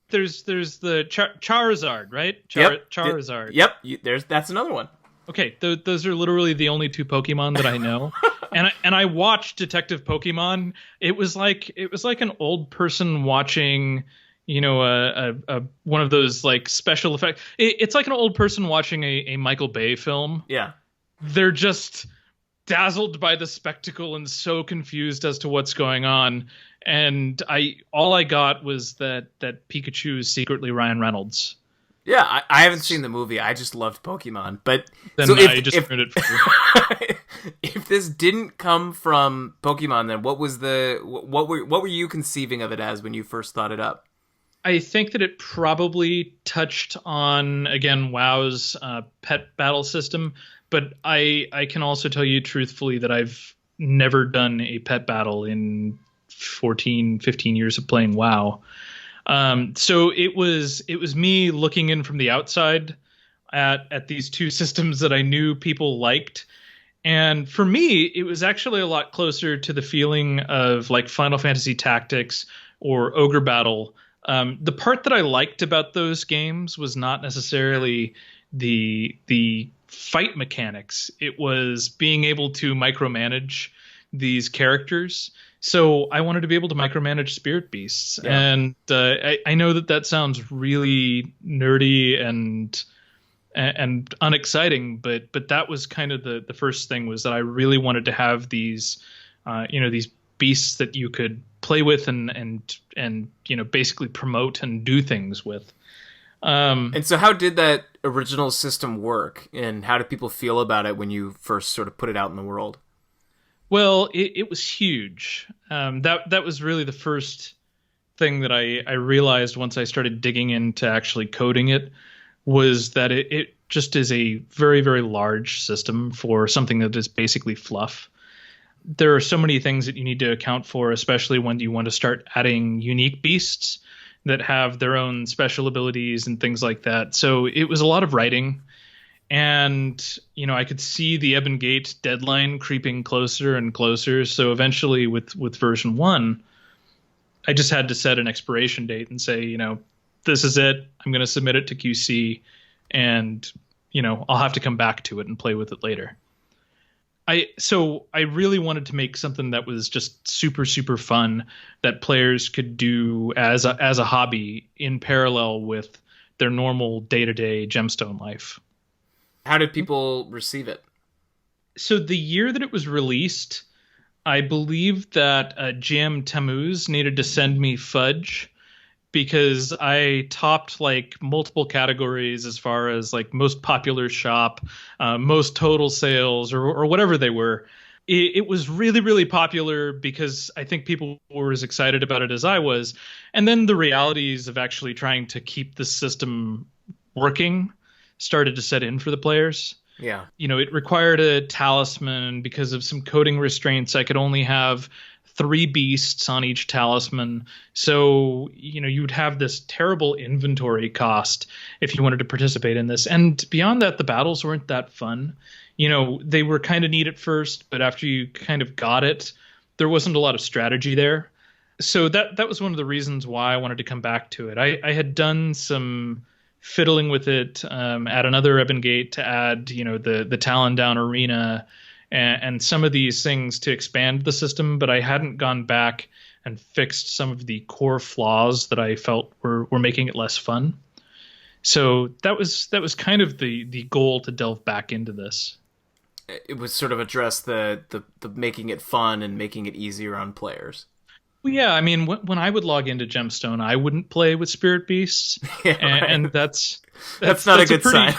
There's the Charizard, right? Charizard. Yep. That's another one. Okay, those are literally the only two Pokemon that I know. and I watched Detective Pokemon. It was like an old person watching, a one of those like special effects. It's like an old person watching a Michael Bay film. Yeah. They're just dazzled by the spectacle and so confused as to what's going on. And all I got was that Pikachu is secretly Ryan Reynolds. Yeah, I haven't seen the movie. I just loved Pokemon. But then so I just ruined it for you. If this didn't come from Pokemon, then what were you conceiving of it as when you first thought it up? I think that it probably touched on, again, WoW's pet battle system, but I can also tell you truthfully that I've never done a pet battle in 14, 15 years of playing WoW. So it was me looking in from the outside at these two systems that I knew people liked. And for me, it was actually a lot closer to the feeling of like Final Fantasy Tactics or Ogre Battle. The part that I liked about those games was not necessarily the fight mechanics. It was being able to micromanage these characters. So I wanted to be able to micromanage spirit beasts. Yeah. And I know that sounds really nerdy and unexciting, but that was kind of the first thing, was that I really wanted to have these these beasts that you could play with and basically promote and do things with. And so how did that original system work, and how did people feel about it when you first sort of put it out in the world? Well, it was huge. That was really the first thing that I realized once I started digging into actually coding it, was that it just is a very, very large system for something that is basically fluff. There are so many things that you need to account for, especially when you want to start adding unique beasts that have their own special abilities and things like that. So it was a lot of writing. And, I could see the Ebon Gate deadline creeping closer and closer. So eventually with version 1, I just had to set an expiration date and say, this is it. I'm going to submit it to QC, and, I'll have to come back to it and play with it later. So I really wanted to make something that was just super, super fun that players could do as a hobby in parallel with their normal day-to-day Gemstone life. How did people receive it? So the year that it was released, I believe that GM Jamuns needed to send me fudge because I topped like multiple categories as far as like most popular shop, most total sales, or whatever they were. It was really, really popular because I think people were as excited about it as I was. And then the realities of actually trying to keep the system working started to set in for the players. Yeah. It required a talisman. Because of some coding restraints, I could only have 3 beasts on each talisman. So, you'd have this terrible inventory cost if you wanted to participate in this. And beyond that, the battles weren't that fun. They were kind of neat at first, but after you kind of got it, there wasn't a lot of strategy there. So that was one of the reasons why I wanted to come back to it. I had done some fiddling with it at another Ebon Gate to add, the Talon Down arena and some of these things to expand the system, but I hadn't gone back and fixed some of the core flaws that I felt were making it less fun. So that was kind of the goal, to delve back into this. It was sort of address the making it fun and making it easier on players. Well, yeah, I mean, when I would log into Gemstone, I wouldn't play with spirit beasts, yeah, right. And that's not a good sign.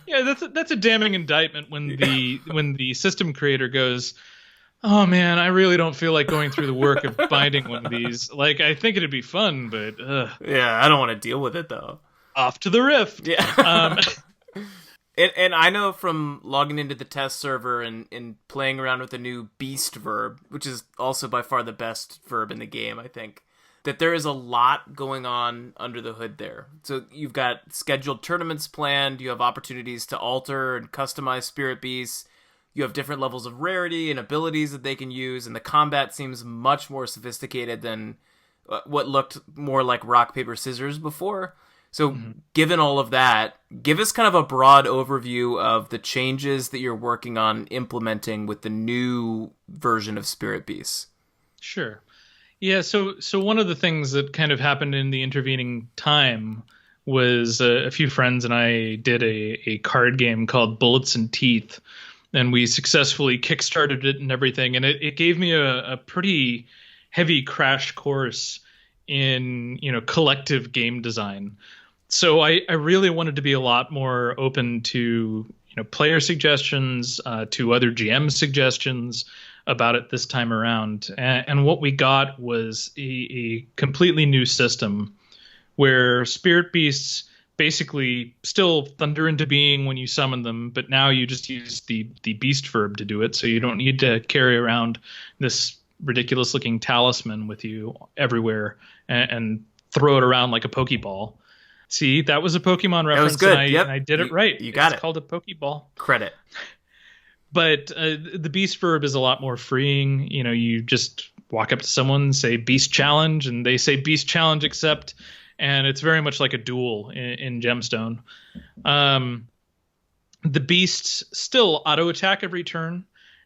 Yeah, that's a damning indictment when the system creator goes, "Oh man, I really don't feel like going through the work of binding one of these. Like, I think it'd be fun, but yeah, I don't want to deal with it though." Off to the rift. Yeah. And I know from logging into the test server and playing around with the new beast verb, which is also by far the best verb in the game, I think, that there is a lot going on under the hood there. So you've got scheduled tournaments planned, you have opportunities to alter and customize spirit beasts, You have different levels of rarity and abilities that they can use, and the combat seems much more sophisticated than what looked more like rock, paper, scissors before. So given all of that, give us kind of a broad overview of the changes that you're working on implementing with the new version of Spirit Beasts. Sure. Yeah, so one of the things that kind of happened in the intervening time was a few friends and I did a card game called Bullets and Teeth, and we successfully kickstarted it and everything, and it gave me a pretty heavy crash course in, collective game design. So I really wanted to be a lot more open to, player suggestions, to other GM suggestions about it this time around. And what we got was a completely new system where spirit beasts basically still thunder into being when you summon them, but now you just use the beast verb to do it. So you don't need to carry around this ridiculous looking talisman with you everywhere and throw it around like a Pokeball. See, that was a Pokemon reference. That was good. And I did it right. You got it. It's called a Pokeball. Credit. But the beast verb is a lot more freeing. You just walk up to someone, say beast challenge, and they say beast challenge accept. And it's very much like a duel in Gemstone. The beasts still auto attack every turn.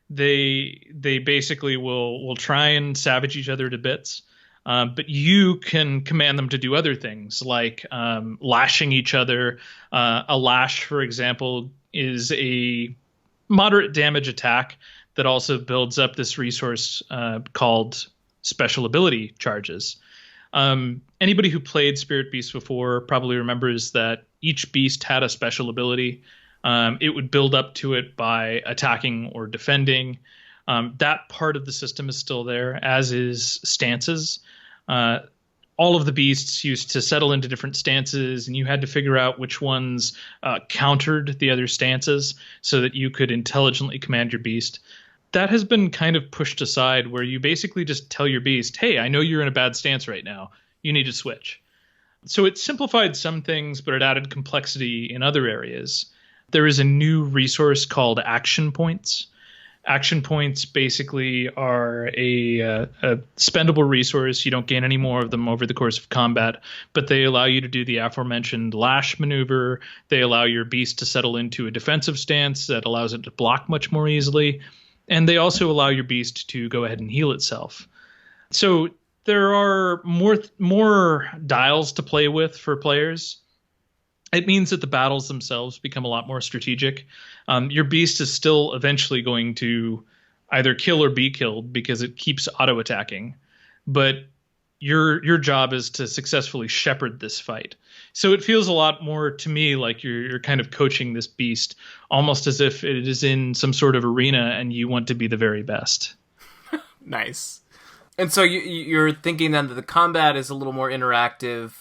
They basically will try and savage each other to bits. But you can command them to do other things like lashing each other. A lash, for example, is a moderate damage attack that also builds up this resource called special ability charges. Anybody who played Spirit Beast before probably remembers that each beast had a special ability. It would build up to it by attacking or defending. That part of the system is still there, as is stances. All of the beasts used to settle into different stances, and you had to figure out which ones countered the other stances so that you could intelligently command your beast. That has been kind of pushed aside, where you basically just tell your beast, hey, I know you're in a bad stance right now. You need to switch. So it simplified some things, but it added complexity in other areas. There is a new resource called action points. Action points basically are a spendable resource. You don't gain any more of them over the course of combat, but they allow you to do the aforementioned lash maneuver. They allow your beast to settle into a defensive stance that allows it to block much more easily. And they also allow your beast to go ahead and heal itself. So there are more dials to play with for players. It means that the battles themselves become a lot more strategic. Your beast is still eventually going to either kill or be killed because it keeps auto-attacking. But your job is to successfully shepherd this fight. So it feels a lot more to me like you're kind of coaching this beast, almost as if it is in some sort of arena and you want to be the very best. Nice. And so you're thinking then that the combat is a little more interactive.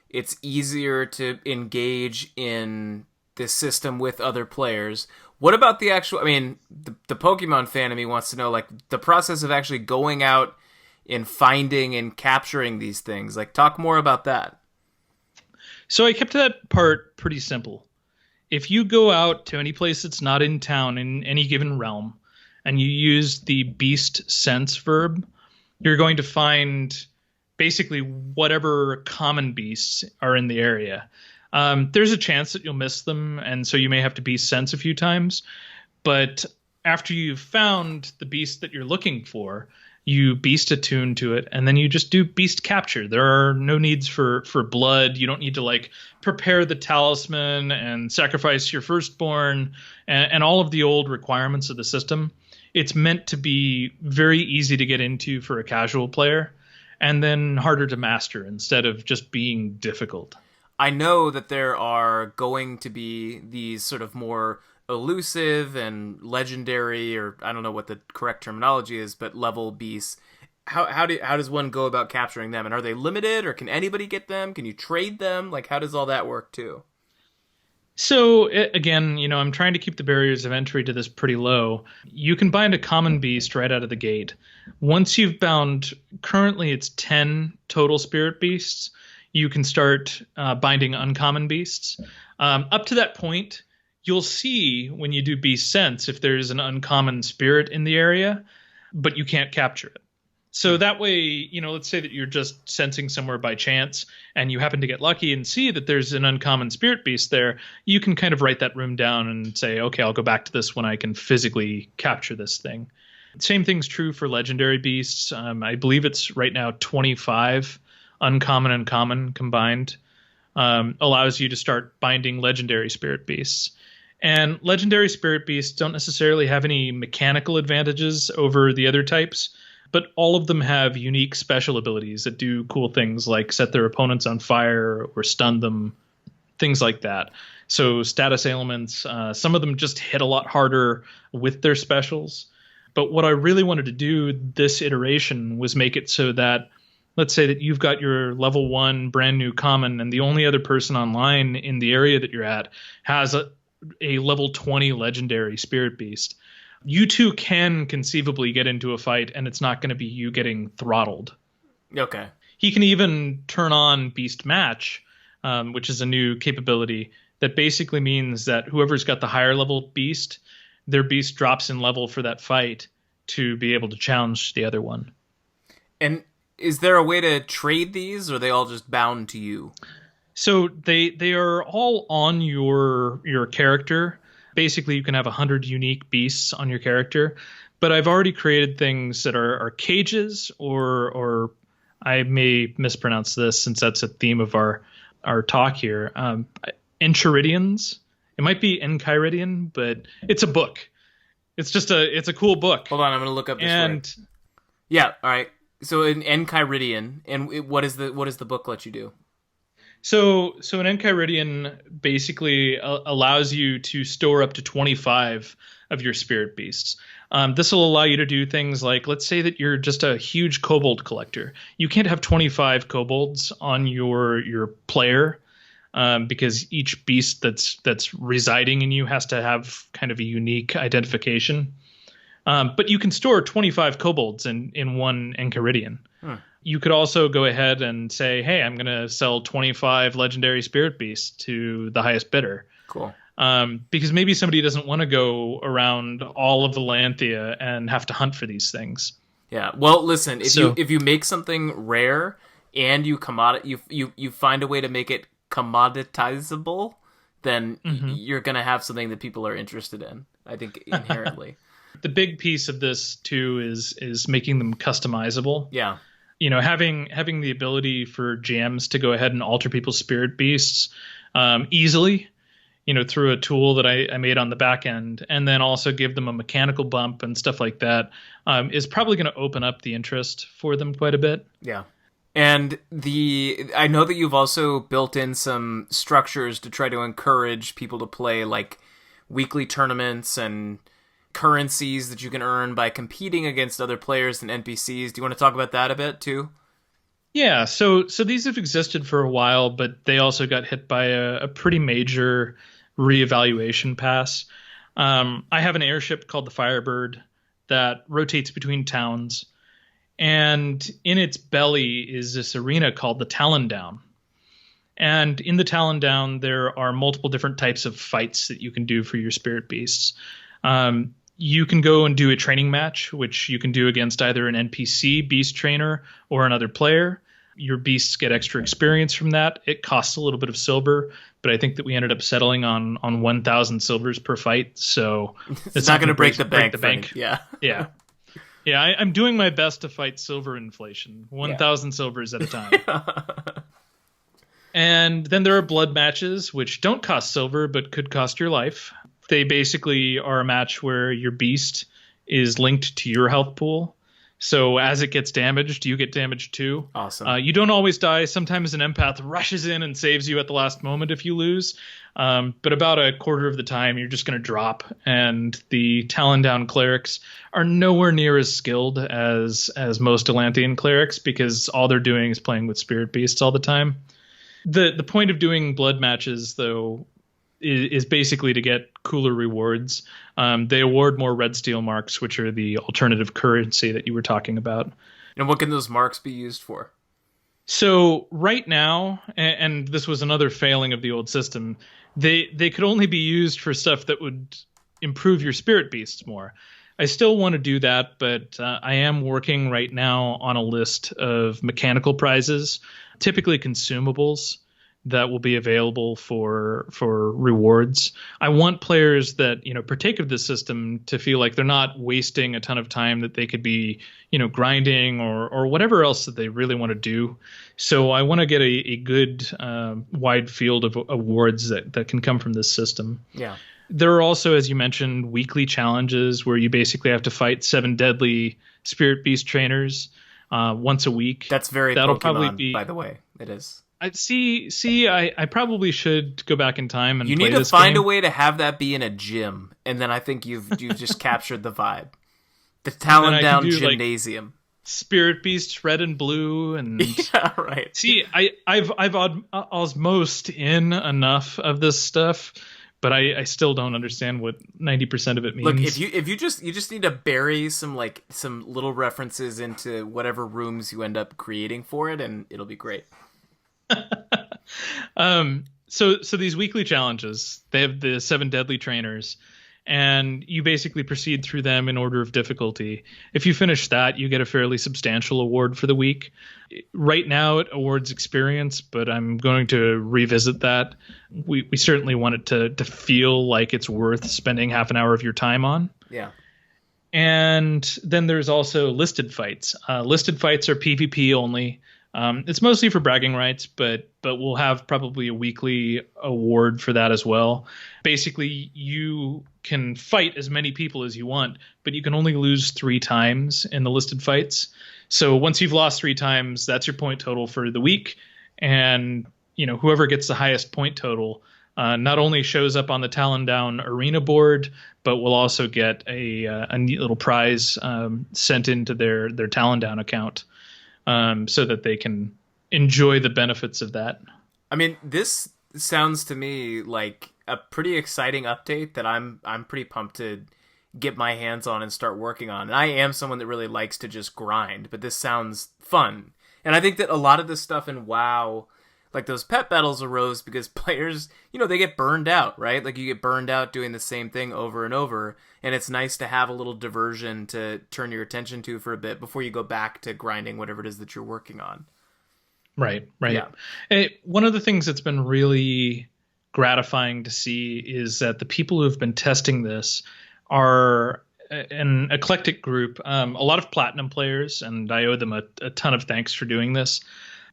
It's easier to engage in this system with other players. What about the actual, the Pokemon fan in me wants to know, like, the process of actually going out and finding and capturing these things. Like, talk more about that. So I kept that part pretty simple. If you go out to any place that's not in town in any given realm, and you use the beast sense verb, you're going to find basically whatever common beasts are in the area. There's a chance that you'll miss them, and so you may have to beast sense a few times. But after you've found the beast that you're looking for, you beast attune to it, and then you just do beast capture. There are no needs for blood. You don't need to prepare the talisman and sacrifice your firstborn and all of the old requirements of the system. It's meant to be very easy to get into for a casual player, and then harder to master instead of just being difficult. I know that there are going to be these sort of more elusive and legendary, or I don't know what the correct terminology is, but level beasts. How does one go about capturing them? And are they limited, or can anybody get them? Can you trade them? Like, how does all that work too? So again, I'm trying to keep the barriers of entry to this pretty low. You can bind a common beast right out of the gate. Once you've bound, currently it's 10 total spirit beasts, you can start binding uncommon beasts. Up to that point, you'll see when you do Beast Sense if there's an uncommon spirit in the area, but you can't capture it. So that way, let's say that you're just sensing somewhere by chance and you happen to get lucky and see that there's an uncommon spirit beast there, you can kind of write that room down and say, okay, I'll go back to this when I can physically capture this thing. Same thing's true for legendary beasts. I believe it's right now 25 uncommon and common combined. Allows you to start binding legendary spirit beasts. And legendary spirit beasts don't necessarily have any mechanical advantages over the other types, but all of them have unique special abilities that do cool things like set their opponents on fire or stun them, things like that. So status ailments, some of them just hit a lot harder with their specials. But what I really wanted to do this iteration was make it so that, let's say that you've got your level 1 brand new common and the only other person online in the area that you're at has a level 20 legendary spirit beast. You two can conceivably get into a fight and it's not going to be you getting throttled. Okay. He can even turn on Beast Match, which is a new capability that basically means that whoever's got the higher level beast, their beast drops in level for that fight to be able to challenge the other one. And is there a way to trade these, or are they all just bound to you? So they are all on your character. Basically, you can have 100 unique beasts on your character, but I've already created things that are cages, or I may mispronounce this since that's a theme of our talk here. Enchiridions. It might be Enchiridion, but it's a book. It's a cool book. Hold on, I'm going to look up this word. Yeah, all right. So an Enchiridion, and what does the book let you do? So an Enchiridion basically allows you to store up to 25 of your spirit beasts. This will allow you to do things like, let's say that you're just a huge kobold collector. You can't have 25 kobolds on your player because each beast that's residing in you has to have kind of a unique identification. But you can store 25 kobolds in one Enchiridion. You could also go ahead and say, hey, I'm going to sell 25 legendary spirit beasts to the highest bidder. Cool. Because maybe somebody doesn't want to go around all of the Lanthea and have to hunt for these things. Yeah. Well, listen, if you make something rare and you find a way to make it commoditizable, then you're going to have something that people are interested in, I think, inherently. The big piece of this, too, is making them customizable. Yeah. Having the ability for GMs to go ahead and alter people's spirit beasts easily, through a tool that I made on the back end, and then also give them a mechanical bump and stuff like that, is probably going to open up the interest for them quite a bit. Yeah. And I know that you've also built in some structures to try to encourage people to play, like weekly tournaments and currencies that you can earn by competing against other players and NPCs. Do you want to talk about that a bit too? Yeah, so these have existed for a while, but they also got hit by a pretty major reevaluation pass. I have an airship called the Firebird that rotates between towns, and in its belly is this arena called the Talon Down. And in the Talon Down, there are multiple different types of fights that you can do for your spirit beasts. You can go and do a training match, which you can do against either an NPC beast trainer or another player. Your beasts get extra experience from that. It costs a little bit of silver, but I think that we ended up settling on 1,000 silvers per fight. So it's not going to break the bank. Yeah. Yeah. Yeah, I'm doing my best to fight silver inflation. 1,000 silvers at a time. And then there are blood matches, which don't cost silver, but could cost your life. They basically are a match where your beast is linked to your health pool. So as it gets damaged, you get damaged too. Awesome. You don't always die. Sometimes an empath rushes in and saves you at the last moment if you lose. But about a quarter of the time, you're just going to drop. And the Talon Down clerics are nowhere near as skilled as most Elanthian clerics because all they're doing is playing with spirit beasts all the time. The point of doing blood matches, though, is basically to get cooler rewards. They award more red steel marks, which are the alternative currency that you were talking about. And what can those marks be used for? So right now, and this was another failing of the old system, they could only be used for stuff that would improve your spirit beasts more. I still want to do that, but I am working right now on a list of mechanical prizes, typically consumables that will be available for rewards. I want players that, partake of this system to feel like they're not wasting a ton of time that they could be, grinding or whatever else that they really want to do. So I want to get a good wide field of awards that can come from this system. Yeah. There are also, as you mentioned, weekly challenges where you basically have to fight 7 deadly spirit beast trainers once a week. That's very That'll Pokemon, probably be, by the way. It is. I probably should go back in time and you play need to this find game. a way to have that be in a gym, and then I think you've just captured the vibe. The Talon Down Gymnasium. Like, spirit beasts red and blue and yeah, right. See, I've osmosed in enough of this stuff, but I still don't understand what 90% of it means. Look, if you just need to bury some little references into whatever rooms you end up creating for it, and it'll be great. So these weekly challenges, they have the 7 deadly trainers, and you basically proceed through them in order of difficulty. If you finish that, you get a fairly substantial award for the week. Right now it awards experience, but I'm going to revisit that. We certainly want it to feel like it's worth spending half an hour of your time on. Yeah. And then there's also listed fights. Listed fights are PvP only. It's mostly for bragging rights, but we'll have probably a weekly award for that as well. Basically, you can fight as many people as you want, but you can only lose 3 times in the listed fights. So once you've lost 3 times, that's your point total for the week. And, whoever gets the highest point total not only shows up on the Talon Down arena board, but will also get a neat little prize sent into their Talon Down account. So that they can enjoy the benefits of that. I mean, this sounds to me like a pretty exciting update that I'm pretty pumped to get my hands on and start working on. And I am someone that really likes to just grind, but this sounds fun. And I think that a lot of this stuff in WoW, like those pet battles, arose because players, they get burned out, right? Like you get burned out doing the same thing over and over, and it's nice to have a little diversion to turn your attention to for a bit before you go back to grinding whatever it is that you're working on. Right. Yeah. One of the things that's been really gratifying to see is that the people who have been testing this are an eclectic group, a lot of platinum players, and I owe them a ton of thanks for doing this.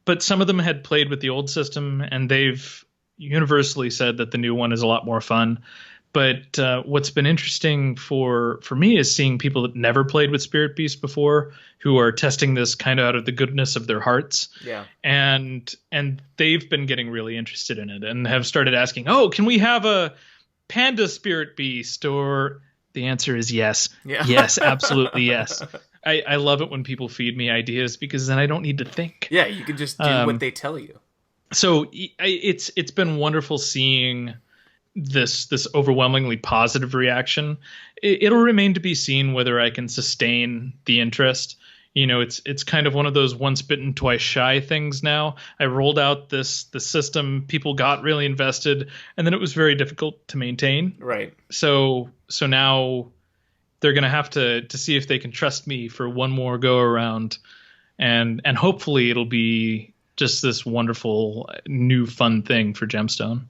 But some of them had played with the old system, and they've universally said that the new one is a lot more fun. But what's been interesting for me is seeing people that never played with Spirit Beast before, who are testing this kind of out of the goodness of their hearts. Yeah. And they've been getting really interested in it and have started asking, oh, can we have a Panda Spirit Beast? Or the answer is yes. Yeah. Yes, absolutely yes. I love it when people feed me ideas because then I don't need to think. Yeah, you can just do what they tell you. So it's been wonderful seeing this overwhelmingly positive reaction. It'll remain to be seen whether I can sustain the interest. It's kind of one of those once bitten, twice shy things now. I rolled out the system, people got really invested, and then it was very difficult to maintain. Right. So now they're going to have to see if they can trust me for one more go around, and hopefully it'll be just this wonderful new fun thing for Gemstone.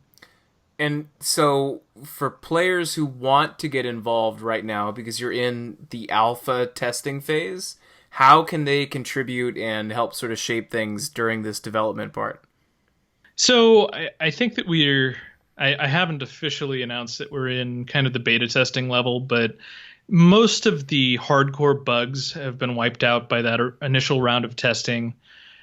And so for players who want to get involved right now because you're in the alpha testing phase, how can they contribute and help sort of shape things during this development part? So I think that I haven't officially announced that we're in kind of the beta testing level, but most of the hardcore bugs have been wiped out by that initial round of testing.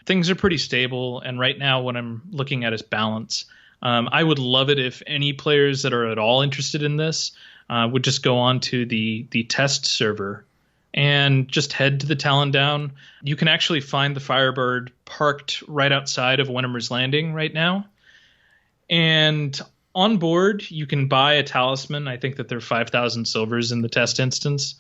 Things are pretty stable, and right now what I'm looking at is balance. I would love it if any players that are at all interested in this would just go on to the test server and just head to the Talon Down. You can actually find the Firebird parked right outside of Wenheimer's Landing right now. And on board, you can buy a talisman. I think that there are 5,000 silvers in the test instance.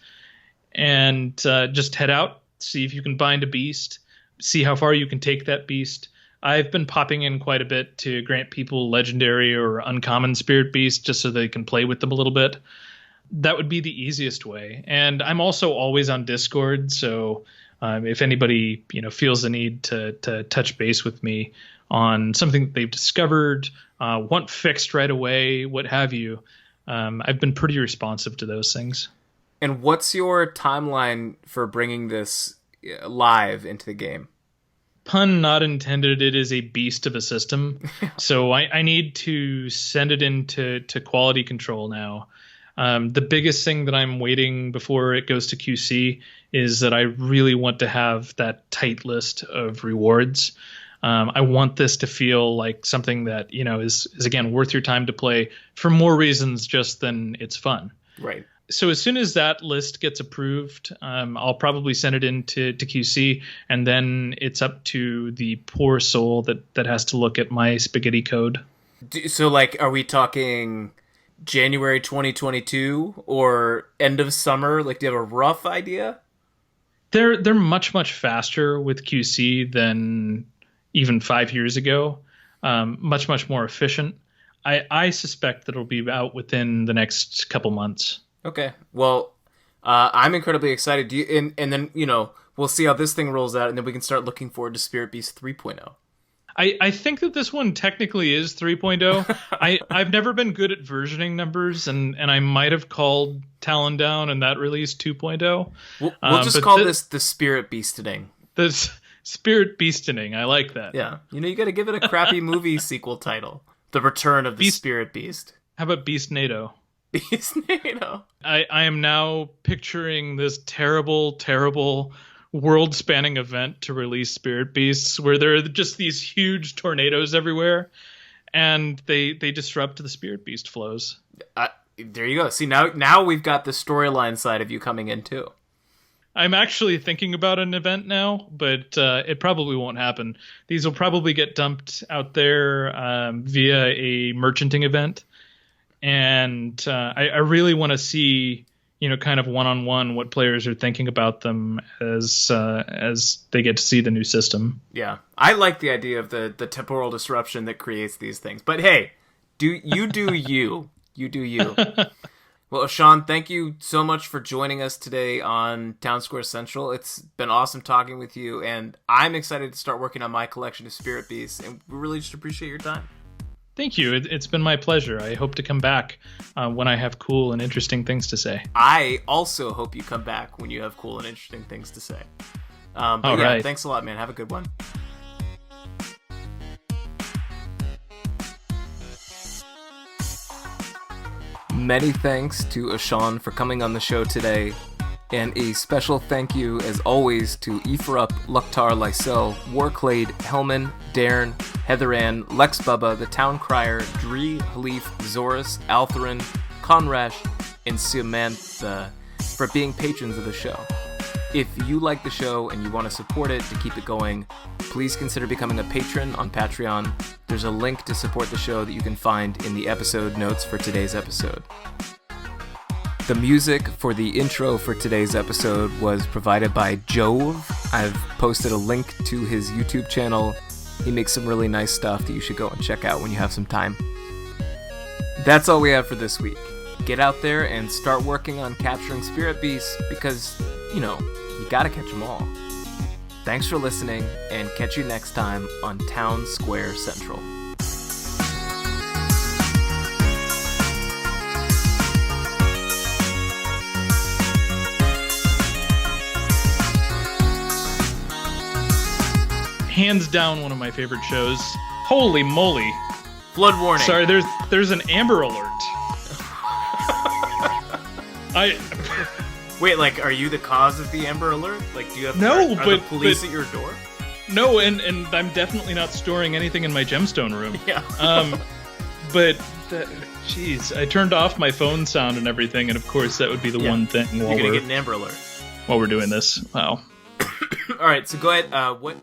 And just head out, see if you can bind a beast, see how far you can take that beast. I've been popping in quite a bit to grant people legendary or uncommon spirit beasts just so they can play with them a little bit. That would be the easiest way. And I'm also always on Discord, so if anybody feels the need to touch base with me on something that they've discovered, want fixed right away, what have you, I've been pretty responsive to those things. And what's your timeline for bringing this live into the game? Pun not intended, it is a beast of a system. So I need to send it into quality control now. The biggest thing that I'm waiting before it goes to QC is that I really want to have that tight list of rewards. I want this to feel like something that, is again, worth your time to play for more reasons just than it's fun. Right. So as soon as that list gets approved, I'll probably send it into QC, and then it's up to the poor soul that has to look at my spaghetti code. So, are we talking January 2022 or end of summer? Do you have a rough idea? They're much faster with QC than even 5 years ago. Much more efficient. I suspect that it'll be out within the next couple months. Okay. Well, I'm incredibly excited. And then we'll see how this thing rolls out, and then we can start looking forward to Spirit Beast 3.0. I think that this one technically is 3.0. I've never been good at versioning numbers, and I might have called Talon down and that release 2.0. We'll just call this the Spirit Beastening. The Spirit Beastening. I like that. Yeah. You got to give it a crappy movie sequel title. The Return of the Spirit Beast. How about Beast NATO? Beast NATO. I am now picturing this terrible world-spanning event to release Spirit Beasts where there are just these huge tornadoes everywhere, and they disrupt the Spirit Beast flows. There you go. See, now we've got the storyline side of you coming in, too. I'm actually thinking about an event now, but it probably won't happen. These will probably get dumped out there via a merchanting event. And I really want to see, kind of one-on-one what players are thinking about them as they get to see the new system. Yeah, I like the idea of the temporal disruption that creates these things. But hey, do you. You do you. Well, Auchand, thank you so much for joining us today on Town Square Central. It's been awesome talking with you, and I'm excited to start working on my collection of Spirit Beasts, and we really just appreciate your time. Thank you. It's been my pleasure. I hope to come back when I have cool and interesting things to say. I also hope you come back when you have cool and interesting things to say. But yeah, thanks a lot, man. Have a good one. Many thanks to Auchand for coming on the show today. And a special thank you, as always, to Ephraup, Luktar, Lysel, Warclade, Hellman, Darren, Heatheran, Lex Bubba, The Town Crier, Dree, Halif, Zorus, Altherin, Conrash, and Samantha for being patrons of the show. If you like the show and you want to support it to keep it going, please consider becoming a patron on Patreon. There's a link to support the show that you can find in the episode notes for today's episode. The music for the intro for today's episode was provided by Jove. I've posted a link to his YouTube channel. He makes some really nice stuff that you should go and check out when you have some time. That's all we have for this week. Get out there and start working on capturing Spirit Beasts because, you gotta catch them all. Thanks for listening, and catch you next time on Town Square Central. Hands down one of my favorite shows. Holy moly. Flood warning. Sorry, there's an Amber Alert. Wait, are you the cause of the Amber Alert? Do you have the police at your door? No, and I'm definitely not storing anything in my Gemstone room. Yeah. Jeez, I turned off my phone sound and everything, and of course that would be the one thing you're gonna get an Amber Alert while we're doing this. Wow. All right, so go ahead. What?